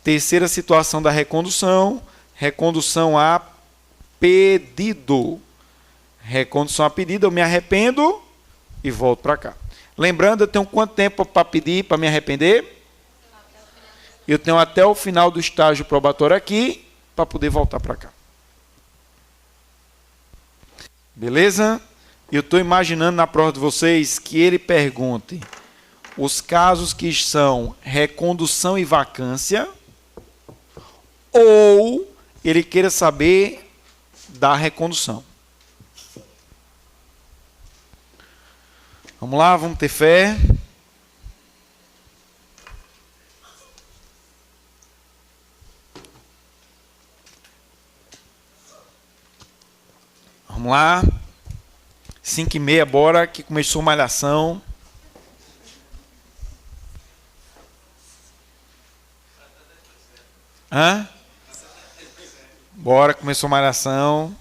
Speaker 1: Terceira situação da recondução. Recondução a pedido. Recondução a pedido, eu me arrependo e volto para cá. Lembrando, eu tenho quanto tempo para pedir, para me arrepender? Eu tenho até o final do estágio probatório aqui, para poder voltar para cá. Beleza? Eu estou imaginando na prova de vocês que ele pergunte os casos que são recondução e vacância, ou ele queira saber da recondução. Vamos lá, vamos ter fé. Vamos lá. 5h30, bora, que começou a malhação. Hã? Bora, começou a malhação.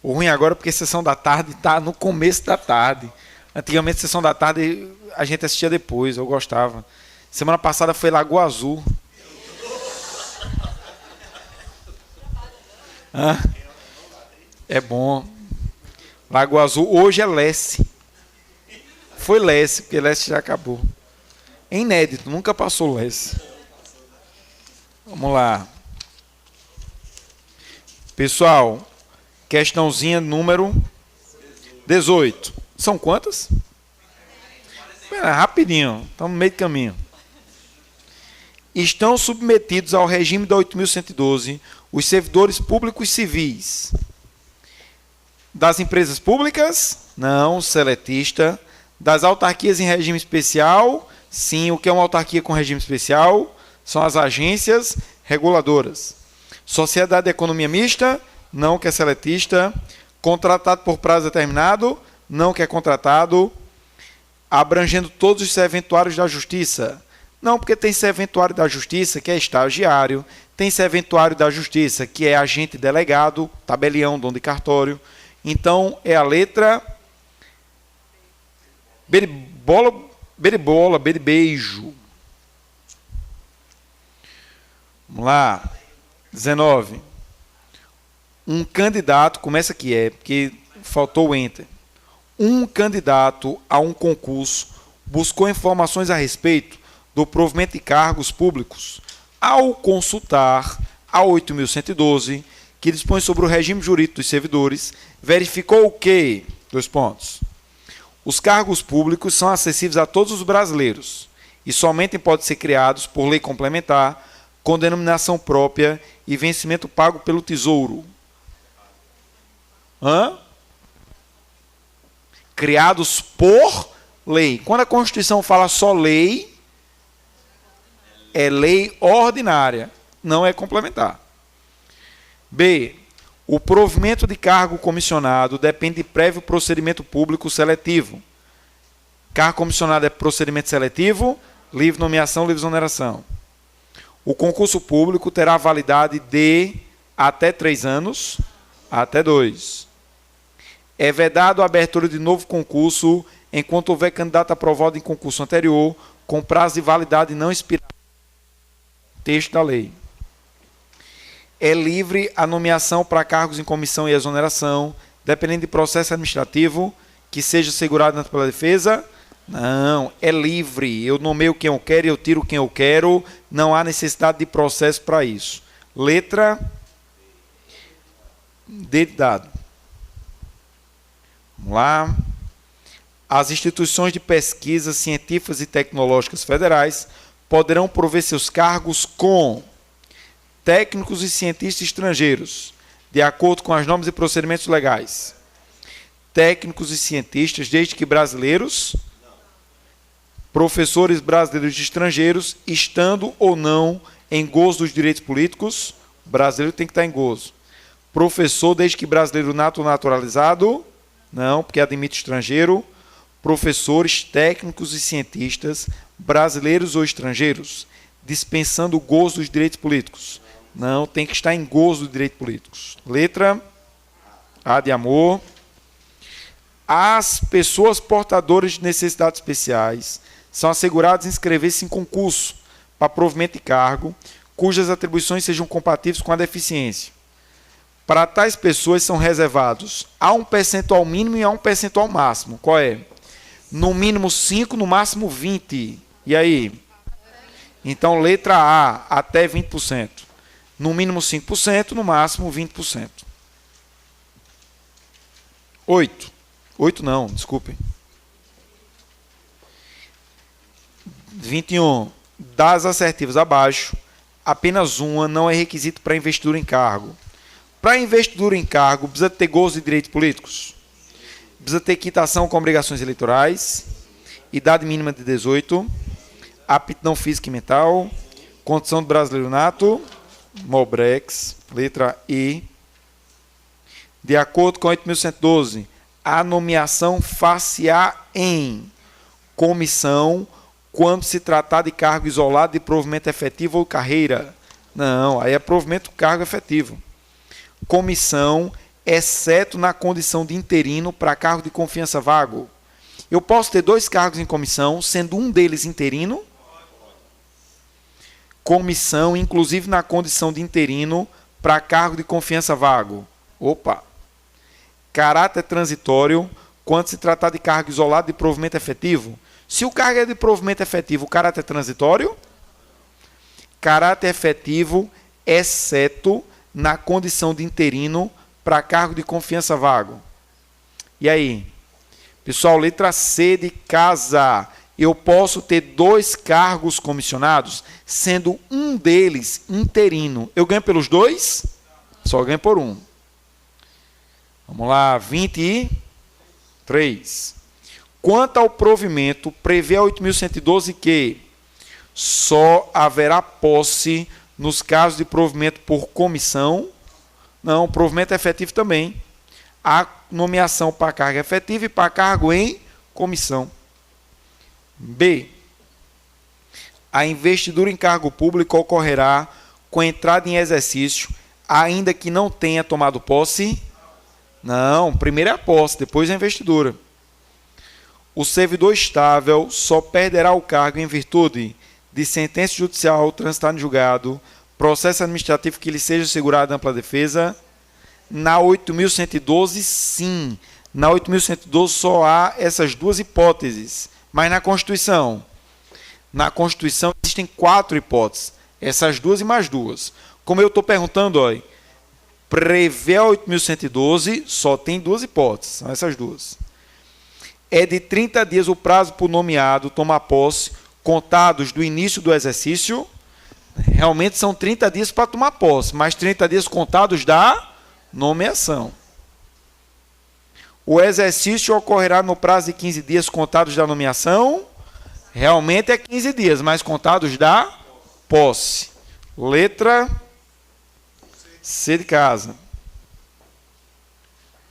Speaker 1: O ruim agora é porque a sessão da tarde está no começo da tarde. Antigamente, a sessão da tarde, a gente assistia depois, eu gostava. Semana passada foi Lagoa Azul. Hã? É bom. Lagoa Azul, hoje é Lesse. Foi Lesse, porque Lesse já acabou. É inédito, nunca passou Lesse. Vamos lá. Pessoal, questãozinha número 18. São quantas? Rapidinho, estamos no meio do caminho. Estão submetidos ao regime da 8.112 os servidores públicos civis. Das empresas públicas? Não, seletista. Das autarquias em regime especial? Sim, o que é uma autarquia com regime especial? São as agências reguladoras. Sociedade de economia mista? Não, que é seletista. Contratado por prazo determinado? Não, que é contratado. Abrangendo todos os serventuários da justiça? Não, porque tem serventuário da justiça, que é estagiário. Tem serventuário da justiça, que é agente delegado, tabelião, dono de cartório. Então, é a letra beribola, beribeijo. Vamos lá. 19. Um candidato, começa aqui, porque faltou o enter. Um candidato a um concurso buscou informações a respeito do provimento de cargos públicos ao consultar a 8.112, que dispõe sobre o regime jurídico dos servidores, verificou o quê? 2 pontos. Os cargos públicos são acessíveis a todos os brasileiros e somente podem ser criados por lei complementar, com denominação própria e vencimento pago pelo Tesouro. Criados por lei. Quando a Constituição fala só lei, é lei ordinária, não é complementar. B. O provimento de cargo comissionado depende de prévio procedimento público seletivo. Cargo comissionado é procedimento seletivo, livre nomeação, livre exoneração. O concurso público terá validade de até 3 anos, até 2. É vedado a abertura de novo concurso enquanto houver candidato aprovado em concurso anterior, com prazo de validade não expirado. Texto da lei. É livre a nomeação para cargos em comissão e exoneração, dependendo de processo administrativo, que seja assegurado pela defesa? Não, é livre. Eu nomeio quem eu quero, eu tiro quem eu quero, não há necessidade de processo para isso. Letra D de dado. Vamos lá. As instituições de pesquisa científicas e tecnológicas federais poderão prover seus cargos com técnicos e cientistas estrangeiros, de acordo com as normas e procedimentos legais. Técnicos e cientistas, desde que brasileiros, professores brasileiros de estrangeiros, estando ou não em gozo dos direitos políticos, o brasileiro tem que estar em gozo. Professor, desde que brasileiro nato ou naturalizado, não, porque admite estrangeiro. Professores, técnicos e cientistas, brasileiros ou estrangeiros, dispensando o gozo dos direitos políticos. Não, tem que estar em gozo dos direitos políticos. Letra A de amor. As pessoas portadoras de necessidades especiais são asseguradas inscrever-se em concurso para provimento de cargo, cujas atribuições sejam compatíveis com a deficiência. Para tais pessoas são reservados a um percentual mínimo e a um percentual máximo. Qual é? No mínimo 5, no máximo 20. E aí? Então, letra A, até 20%. No mínimo 5%, no máximo 20%. 8. 8 não, desculpem. 21. Das assertivas abaixo, apenas uma não é requisito para investidura em cargo. Para investidura em cargo, precisa ter gozo de direitos políticos? Precisa ter quitação com obrigações eleitorais, idade mínima de 18, aptidão física e mental, condição do brasileiro nato, Mobrex, letra E. De acordo com 8.112, a nomeação far-se-á em comissão quando se tratar de cargo isolado de provimento efetivo ou carreira. Não, aí é provimento cargo efetivo. Comissão, exceto na condição de interino para cargo de confiança vago. Eu posso ter 2 cargos em comissão, sendo um deles interino. Comissão, inclusive na condição de interino para cargo de confiança vago. Opa! Caráter transitório, quando se tratar de cargo isolado de provimento efetivo. Se o cargo é de provimento efetivo, o caráter transitório? Caráter efetivo, exceto na condição de interino para cargo de confiança vago. E aí? Pessoal, letra C de casa. Eu posso ter 2 cargos comissionados, sendo um deles interino. Eu ganho pelos 2? Só ganho por um. Vamos lá, 23. Quanto ao provimento, prevê a 8.112 que só haverá posse nos casos de provimento por comissão. Não, provimento efetivo também. Há nomeação para cargo efetivo e para cargo em comissão. B. A investidura em cargo público ocorrerá com entrada em exercício, ainda que não tenha tomado posse. Não, primeiro é a posse, depois a investidura. O servidor estável só perderá o cargo em virtude de sentença judicial transitada em julgado, processo administrativo que lhe seja assegurado ampla defesa. Na 8.112, sim. Na 8.112 só há essas 2 hipóteses. Mas na Constituição? Na Constituição existem 4 hipóteses. Essas 2 e mais 2. Como eu estou perguntando, olha, prevê a 8.112, só tem 2 hipóteses. São essas 2. É de 30 dias o prazo por nomeado tomar posse, contados do início do exercício. Realmente são 30 dias para tomar posse, mas 30 dias contados da nomeação. O exercício ocorrerá no prazo de 15 dias contados da nomeação. Realmente é 15 dias, mas contados da posse. Letra C de casa.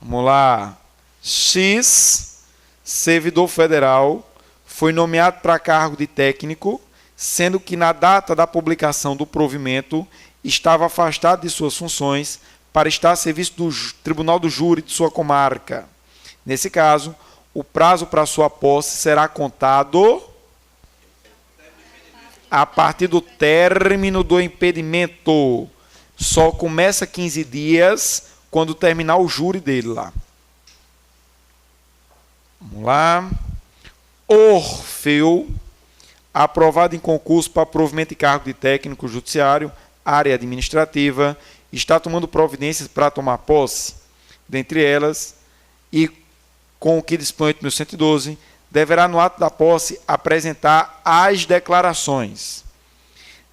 Speaker 1: Vamos lá. X, servidor federal, foi nomeado para cargo de técnico, sendo que na data da publicação do provimento estava afastado de suas funções para estar a serviço do Tribunal do Júri de sua comarca. Nesse caso, o prazo para sua posse será contado a partir do término do impedimento. Só começa 15 dias quando terminar o júri dele lá. Vamos lá. Orfeu, aprovado em concurso para provimento de cargo de técnico judiciário, área administrativa, está tomando providências para tomar posse. Dentre elas, e com o que dispõe o 1112, deverá no ato da posse apresentar as declarações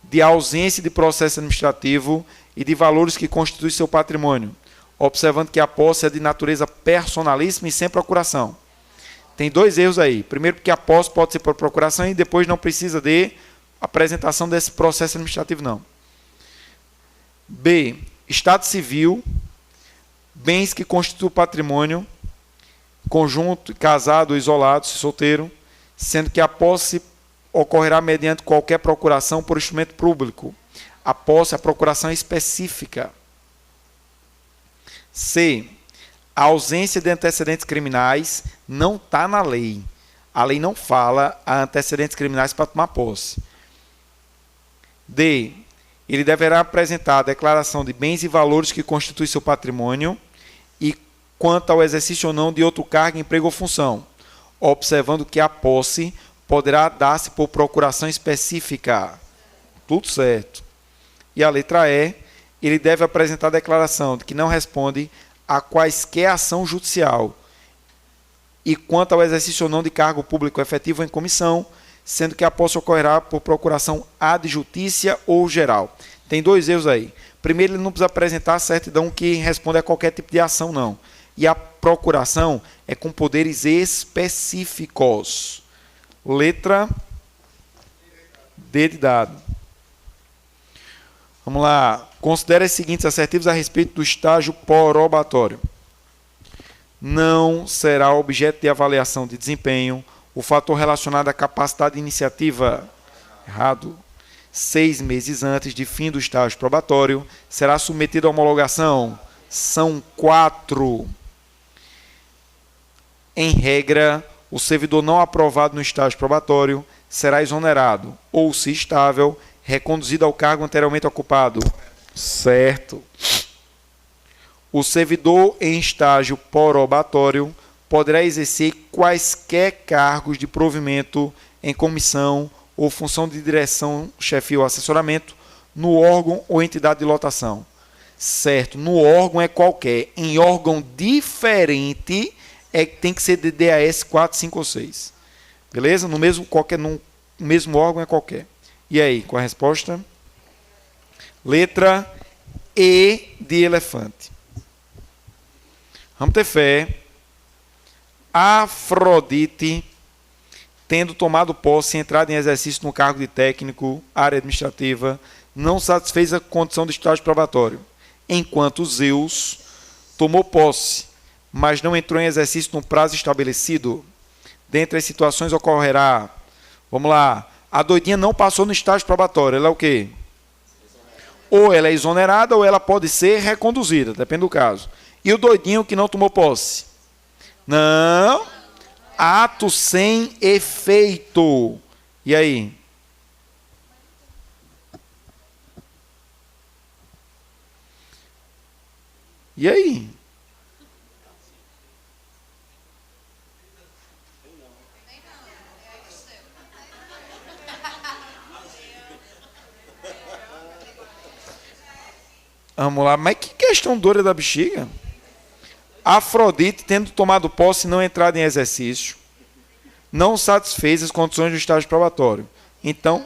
Speaker 1: de ausência de processo administrativo e de valores que constituem seu patrimônio, observando que a posse é de natureza personalíssima e sem procuração. Tem dois erros aí. Primeiro, porque a posse pode ser por procuração e depois não precisa de apresentação desse processo administrativo, não. B. Estado civil, bens que constituem patrimônio, conjunto, casado, isolado, se solteiro, sendo que a posse ocorrerá mediante qualquer procuração por instrumento público. A posse, a procuração é específica. C. A ausência de antecedentes criminais não está na lei. A lei não fala a antecedentes criminais para tomar posse. D. Ele deverá apresentar a declaração de bens e valores que constituem seu patrimônio e quanto ao exercício ou não de outro cargo, emprego ou função, observando que a posse poderá dar-se por procuração específica. Tudo certo. E a letra E, ele deve apresentar a declaração de que não responde a quaisquer ação judicial e quanto ao exercício ou não de cargo público efetivo em comissão, sendo que a posse ocorrerá por procuração adjutícia ou geral. Tem dois erros aí. Primeiro, ele não precisa apresentar a certidão que responde a qualquer tipo de ação, não. E a procuração é com poderes específicos. Letra D de dado. Vamos lá. Considere os seguintes assertivos a respeito do estágio probatório. Não será objeto de avaliação de desempenho o fator relacionado à capacidade de iniciativa. Errado. 6 meses antes de fim do estágio probatório, será submetido à homologação. São 4. Em regra, o servidor não aprovado no estágio probatório será exonerado ou, se estável, reconduzido ao cargo anteriormente ocupado. Certo. O servidor em estágio probatório poderá exercer quaisquer cargos de provimento em comissão ou função de direção, chefia ou assessoramento no órgão ou entidade de lotação. Certo. No órgão é qualquer. Em órgão diferente é que tem que ser de DAS 4, 5 ou 6. Beleza? No mesmo órgão é qualquer. E aí, qual a resposta? Letra E de elefante. Vamos ter fé. Afrodite, tendo tomado posse e entrado em exercício no cargo de técnico, área administrativa, não satisfez a condição de estágio probatório, enquanto Zeus tomou posse, mas não entrou em exercício no prazo estabelecido. Dentre as situações ocorrerá, vamos lá, a doidinha não passou no estágio probatório, ela é o quê? Ou ela é exonerada ou ela pode ser reconduzida, depende do caso. E o doidinho que não tomou posse? Não. Ato sem efeito. E aí? E aí? Vamos lá, mas que questão doida da bexiga? Afrodite, tendo tomado posse e não entrado em exercício, não satisfez as condições do estágio probatório. Então,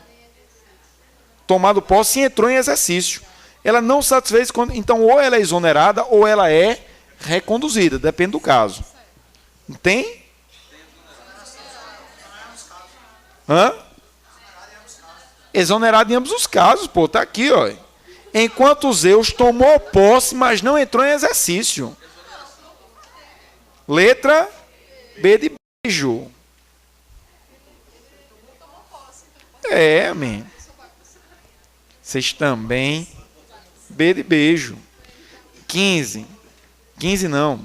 Speaker 1: tomado posse e entrou em exercício. Ela não satisfez, então ou ela é exonerada ou ela é reconduzida, depende do caso. Não tem? Hã? Exonerado em ambos os casos, pô, tá aqui, ó. Enquanto Zeus tomou posse, mas não entrou em exercício. Letra B de beijo. É, amém. Vocês também. B de beijo. 15. 15 não.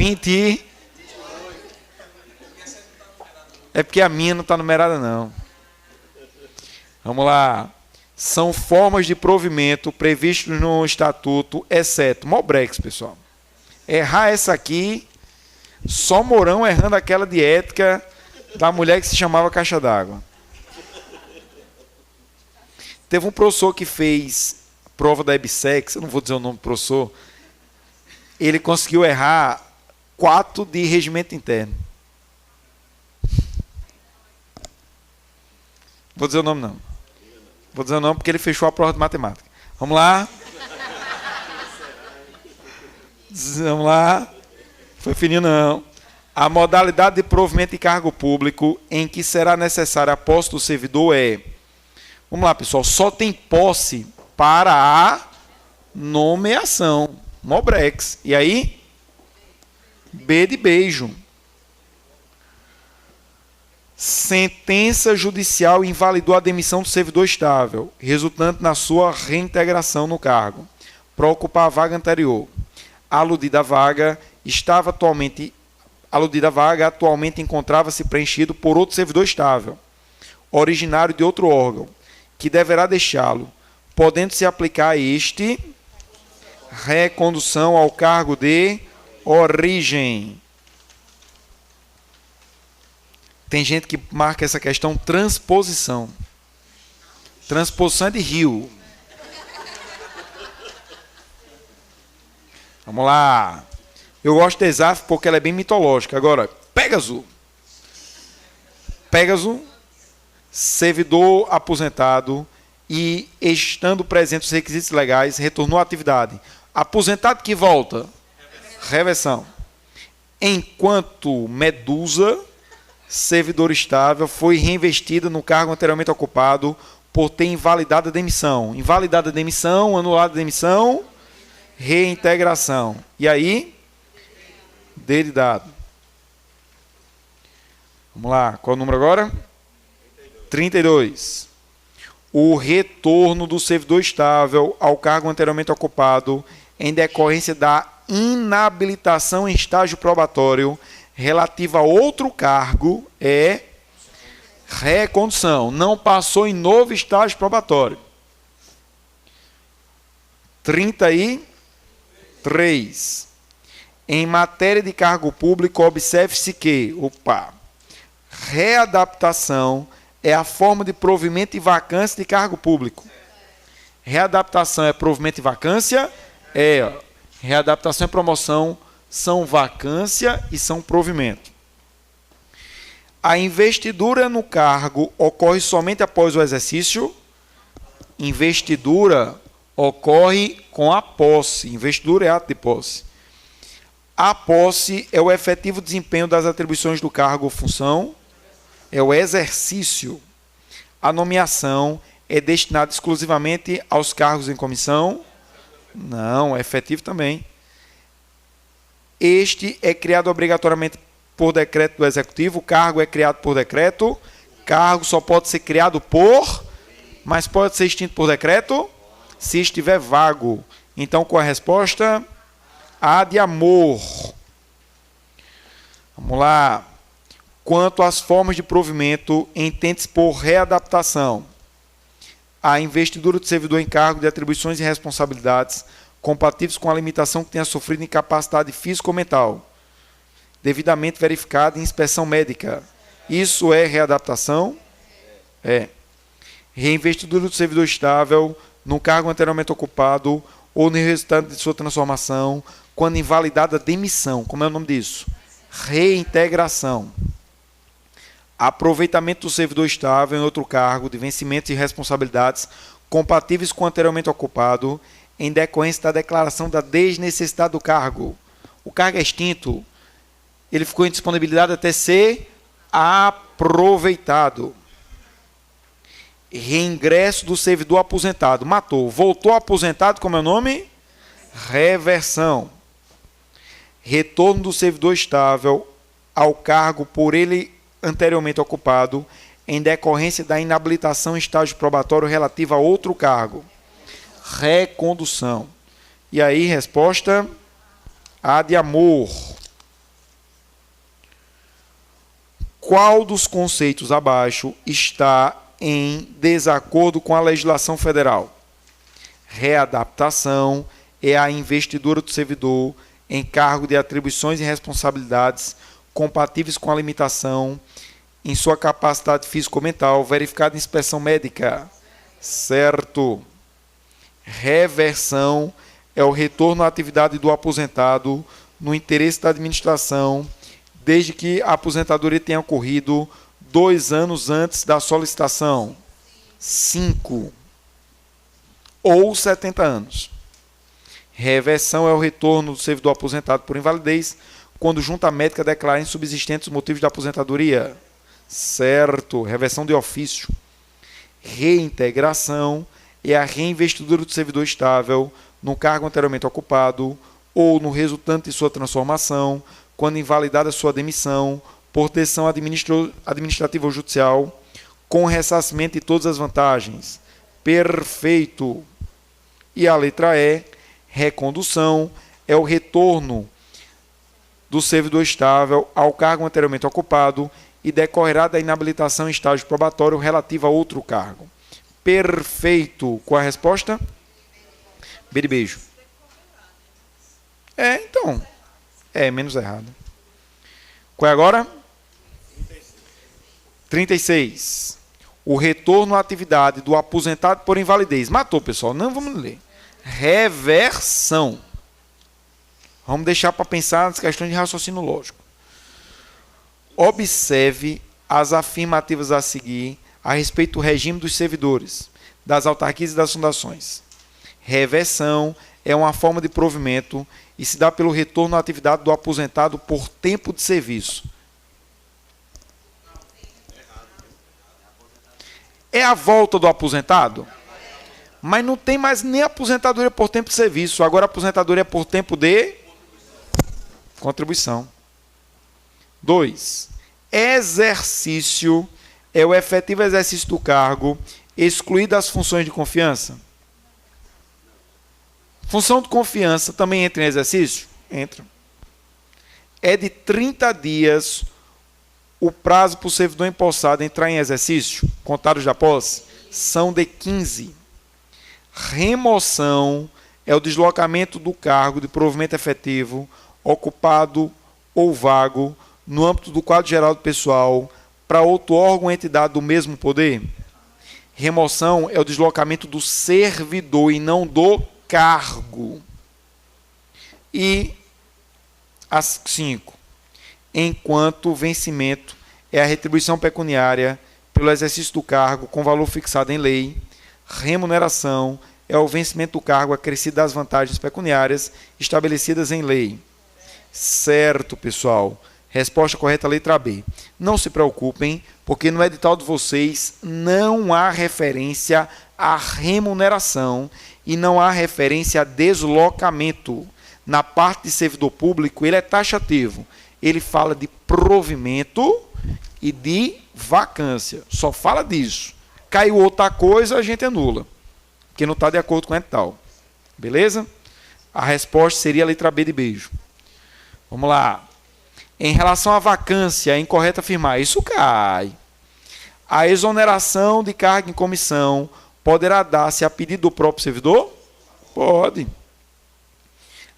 Speaker 1: 20. É porque a minha não está numerada, não. Vamos lá. São formas de provimento previstas no estatuto, exceto Mobrex, pessoal. Errar essa aqui, só Mourão errando aquela de ética da mulher que se chamava caixa d'água. Teve um professor que fez prova da EBSEX, eu não vou dizer o nome do professor, ele conseguiu errar 4 de regimento interno. Vou dizer o nome não. Vou dizer o nome porque ele fechou a prova de matemática. Vamos lá. Vamos lá. Foi fininho não. A modalidade de provimento de cargo público em que será necessária a posse do servidor é... Vamos lá, pessoal. Só tem posse para a nomeação. Mobrex. E aí? B de beijo. Sentença judicial invalidou a demissão do servidor estável, resultante na sua reintegração no cargo, para ocupar a vaga anterior. A aludida vaga atualmente encontrava-se preenchido por outro servidor estável, originário de outro órgão, que deverá deixá-lo, podendo-se aplicar a este recondução ao cargo de origem. Tem gente que marca essa questão transposição. Transposição é de rio. Vamos lá. Eu gosto de Exaf porque ela é bem mitológica. Agora, Pégaso. Pégaso, servidor aposentado e, estando presente os requisitos legais, retornou à atividade. Aposentado que volta. Reversão. Enquanto Medusa, servidor estável, foi reinvestida no cargo anteriormente ocupado por ter invalidado a demissão. Invalidada a demissão, anulada a demissão, reintegração. E aí? D de dado. Vamos lá. Qual é o número agora? 32. O retorno do servidor estável ao cargo anteriormente ocupado em decorrência da inabilitação em estágio probatório relativa a outro cargo é recondução. Não passou em novo estágio probatório. 33. Em matéria de cargo público, observe-se que, readaptação é a forma de provimento e vacância de cargo público. Readaptação é provimento e vacância? Readaptação e promoção são vacância e são provimento. A investidura no cargo ocorre somente após o exercício. Investidura ocorre com a posse. Investidura é ato de posse. A posse é o efetivo desempenho das atribuições do cargo ou função. É o exercício. A nomeação é destinada exclusivamente aos cargos em comissão. Não, é efetivo também. Este é criado obrigatoriamente por decreto do executivo. O cargo é criado por decreto. Cargo só pode ser criado mas pode ser extinto por decreto se estiver vago. Então, qual é a resposta? A de amor. Vamos lá. Quanto às formas de provimento, entende-se por readaptação a investidura do servidor em cargo de atribuições e responsabilidades compatíveis com a limitação que tenha sofrido incapacidade física ou mental, devidamente verificada em inspeção médica. Isso é readaptação? É. Reinvestidura do servidor estável no cargo anteriormente ocupado ou no resultado de sua transformação, quando invalidada a demissão. Como é o nome disso? Reintegração. Aproveitamento do servidor estável em outro cargo de vencimentos e responsabilidades compatíveis com o anteriormente ocupado, em decorrência da declaração da desnecessidade do cargo. O cargo é extinto, ele ficou em disponibilidade até ser aproveitado. Reingresso do servidor aposentado. Matou. Voltou aposentado, como é o nome? Reversão. Retorno do servidor estável ao cargo por ele anteriormente ocupado, em decorrência da inabilitação em estágio probatório relativa a outro cargo. Recondução. E aí, resposta A de amor. Qual dos conceitos abaixo está em desacordo com a legislação federal? Readaptação é a investidura do servidor em cargo de atribuições e responsabilidades compatíveis com a limitação em sua capacidade físico-mental, verificada em inspeção médica. Certo. Reversão é o retorno à atividade do aposentado no interesse da administração, desde que a aposentadoria tenha ocorrido 2 anos antes da solicitação. 5 ou 70 anos. Reversão é o retorno do servidor aposentado por invalidez, quando junta médica declarar insubsistentes os motivos da aposentadoria. Certo. Reversão de ofício. Reintegração é a reinvestidura do servidor estável no cargo anteriormente ocupado ou no resultante de sua transformação, quando invalidada sua demissão por decisão administrativa ou judicial, com ressarcimento de todas as vantagens. Perfeito. E a letra E, recondução, é o retorno do servidor estável ao cargo anteriormente ocupado e decorrerá da inabilitação em estágio probatório relativa a outro cargo. Perfeito. Qual a resposta? B de beijo. Então. Menos errado. Qual é agora? 36. O retorno à atividade do aposentado por invalidez. Matou, pessoal. Não vamos ler. Reversão. Vamos deixar para pensar nas questões de raciocínio lógico. Observe as afirmativas a seguir a respeito do regime dos servidores, das autarquias e das fundações. Reversão é uma forma de provimento e se dá pelo retorno à atividade do aposentado por tempo de serviço. É a volta do aposentado? Mas não tem mais nem aposentadoria por tempo de serviço. Agora a aposentadoria é por tempo de contribuição. 2. Exercício é o efetivo exercício do cargo, excluídas as funções de confiança. Função de confiança também entra em exercício? Entra. É de 30 dias o prazo para o servidor empossado entrar em exercício, contados da posse, são de 15. Remoção é o deslocamento do cargo de provimento efetivo, ocupado ou vago, no âmbito do quadro geral do pessoal, para outro órgão ou entidade do mesmo poder. Remoção é o deslocamento do servidor e não do cargo. E as 5. Enquanto o vencimento é a retribuição pecuniária pelo exercício do cargo com valor fixado em lei. Remuneração é o vencimento do cargo acrescido das vantagens pecuniárias estabelecidas em lei. Certo, pessoal. Resposta correta, letra B. Não se preocupem, porque no edital de vocês não há referência à remuneração e não há referência a deslocamento. Na parte de servidor público, ele é taxativo. Ele fala de provimento e de vacância. Só fala disso. Caiu outra coisa, a gente anula, porque não está de acordo com o edital. Beleza? A resposta seria a letra B de beijo. Vamos lá. Em relação à vacância, é incorreto afirmar. Isso cai. A exoneração de carga em comissão poderá dar-se a pedido do próprio servidor? Pode.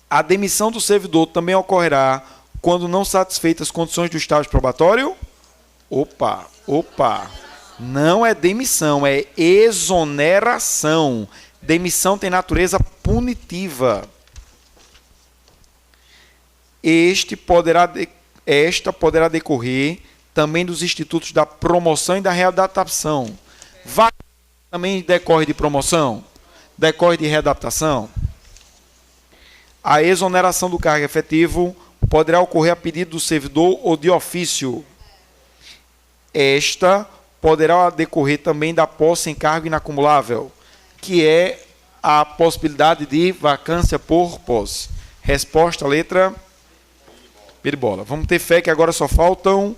Speaker 1: A demissão do servidor também ocorrerá quando não satisfeitas as condições do estágio probatório? Opa. Não é demissão, é exoneração. Demissão tem natureza punitiva. Esta poderá decorrer também dos institutos da promoção e da readaptação. Também decorre de promoção? Decorre de readaptação? A exoneração do cargo efetivo poderá ocorrer a pedido do servidor ou de ofício. Esta poderá decorrer também da posse em cargo inacumulável, que é a possibilidade de vacância por posse. Resposta, letra B de bola. Vamos ter fé que agora só faltam...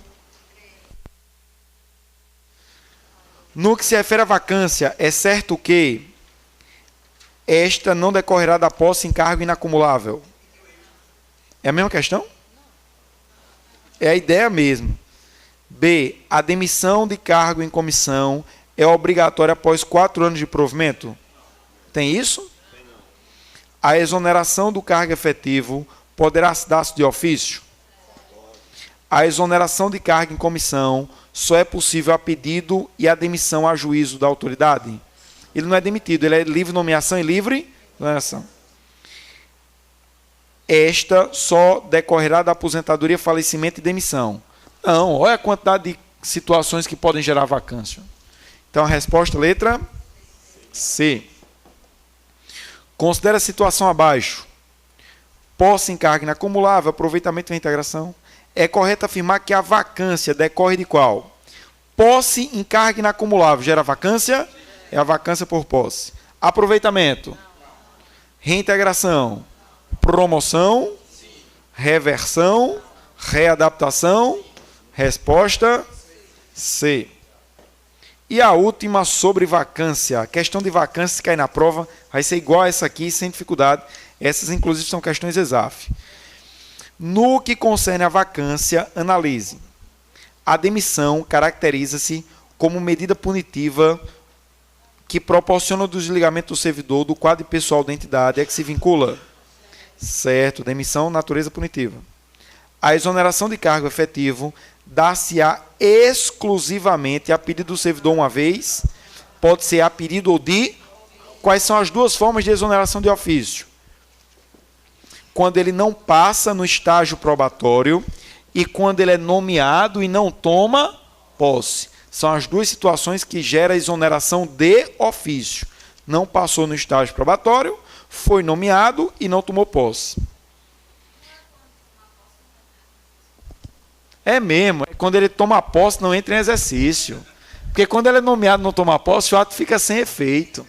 Speaker 1: No que se refere à vacância, é certo que esta não decorrerá da posse em cargo inacumulável. É a mesma questão? É a ideia mesmo. B. A demissão de cargo em comissão é obrigatória após 4 anos de provimento? Tem isso? A exoneração do cargo efetivo poderá dar-se de ofício? A exoneração de cargo em comissão só é possível a pedido e a demissão a juízo da autoridade? Ele não é demitido, ele é livre nomeação e livre nomeação. Esta só decorrerá da aposentadoria, falecimento e demissão. Não, olha a quantidade de situações que podem gerar vacância. Então, a resposta, letra C. Considera a situação abaixo. Posse em cargo inacumulável, aproveitamento e reintegração. É correto afirmar que a vacância decorre de qual? Posse em cargo inacumulável gera vacância? É a vacância por posse. Aproveitamento. Reintegração. Promoção. Reversão. Readaptação. Resposta C. E a última sobre vacância. A questão de vacância, se cair na prova, vai ser igual a essa aqui, sem dificuldade. Essas, inclusive, são questões ESAF. No que concerne a vacância, analise. A demissão caracteriza-se como medida punitiva que proporciona o desligamento do servidor do quadro pessoal da entidade a que se vincula. Certo, demissão, natureza punitiva. A exoneração de cargo efetivo dar-se-á exclusivamente a pedido do servidor uma vez, pode ser a pedido ou de... Quais são as duas formas de exoneração de ofício? Quando ele não passa no estágio probatório e quando ele é nomeado e não toma posse. São as duas situações que geram a exoneração de ofício. Não passou no estágio probatório, foi nomeado e não tomou posse. É mesmo, quando ele toma posse, não entra em exercício. Porque quando ele é nomeado e não toma posse, o ato fica sem efeito.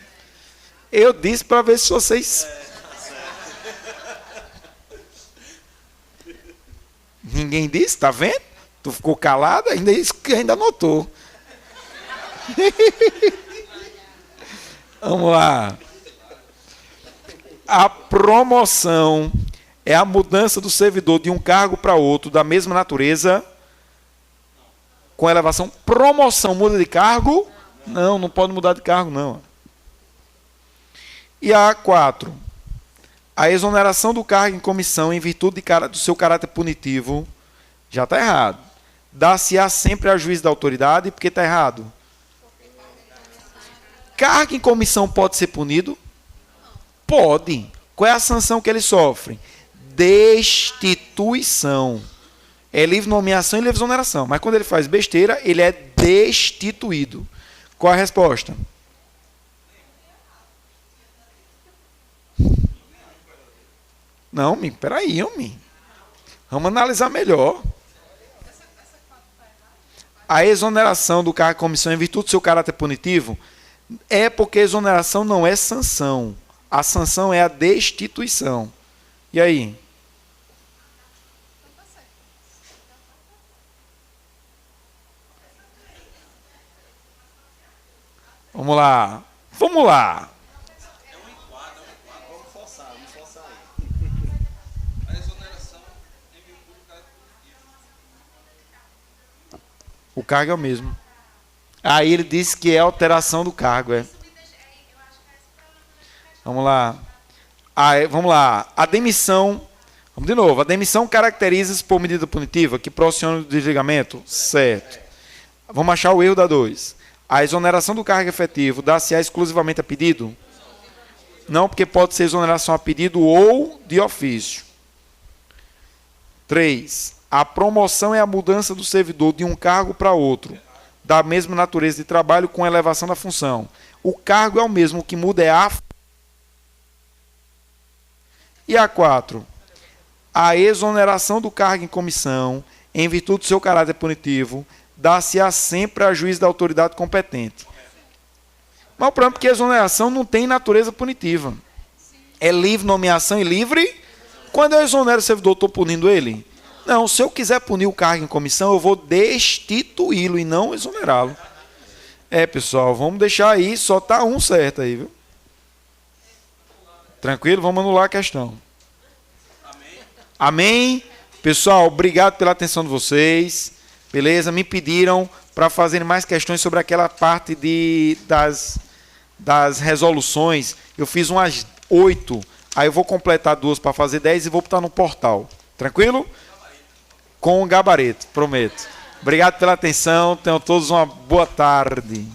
Speaker 1: Eu disse para ver se vocês... Ninguém disse, tá vendo? Tu ficou calado, ainda anotou. Vamos lá. A promoção é a mudança do servidor de um cargo para outro da mesma natureza com elevação. Promoção muda de cargo? Não, não pode mudar de cargo, não. E a 4. A exoneração do cargo em comissão em virtude do seu caráter punitivo já está errado. Dá-se-á sempre a juiz da autoridade, porque está errado. Cargo em comissão pode ser punido? Pode. Qual é a sanção que ele sofre? Destituição. É livre nomeação e livre exoneração. Mas quando ele faz besteira, ele é destituído. Qual a resposta? Não, peraí, vamos analisar melhor. A exoneração do cargo de comissão em virtude do seu caráter punitivo é porque a exoneração não é sanção. A sanção é a destituição. E aí? Vamos lá. Vamos lá.
Speaker 2: Vamos forçar aí. A exoneração em virtude do cargo punitivo.
Speaker 1: O cargo é o mesmo. Aí ele disse que é alteração do cargo, é. Vamos lá. Vamos lá. A demissão. Vamos de novo. A demissão caracteriza-se por medida punitiva que proporciona o desligamento? Certo. Vamos achar o erro da 2. A exoneração do cargo efetivo dá-se-á exclusivamente a pedido? Não, porque pode ser exoneração a pedido ou de ofício. 3. A promoção é a mudança do servidor de um cargo para outro, da mesma natureza de trabalho com elevação da função. O cargo é o mesmo, o que muda é a... E a 4. A exoneração do cargo em comissão, em virtude do seu caráter punitivo, dá-se-á sempre a juiz da autoridade competente. Mas o problema é que a exoneração não tem natureza punitiva. É livre nomeação e livre. Quando eu exonero o servidor, estou punindo ele? Não, se eu quiser punir o cargo em comissão, eu vou destituí-lo e não exonerá-lo. Pessoal, vamos deixar aí, só está um certo aí, viu? Tranquilo? Vamos anular a questão. Amém? Pessoal, obrigado pela atenção de vocês. Beleza? Me pediram para fazer mais questões sobre aquela parte das resoluções. Eu fiz umas 8, aí eu vou completar 2 para fazer 10 e vou botar no portal. Tranquilo? Com o gabarito, prometo. Obrigado pela atenção, tenham todos uma boa tarde.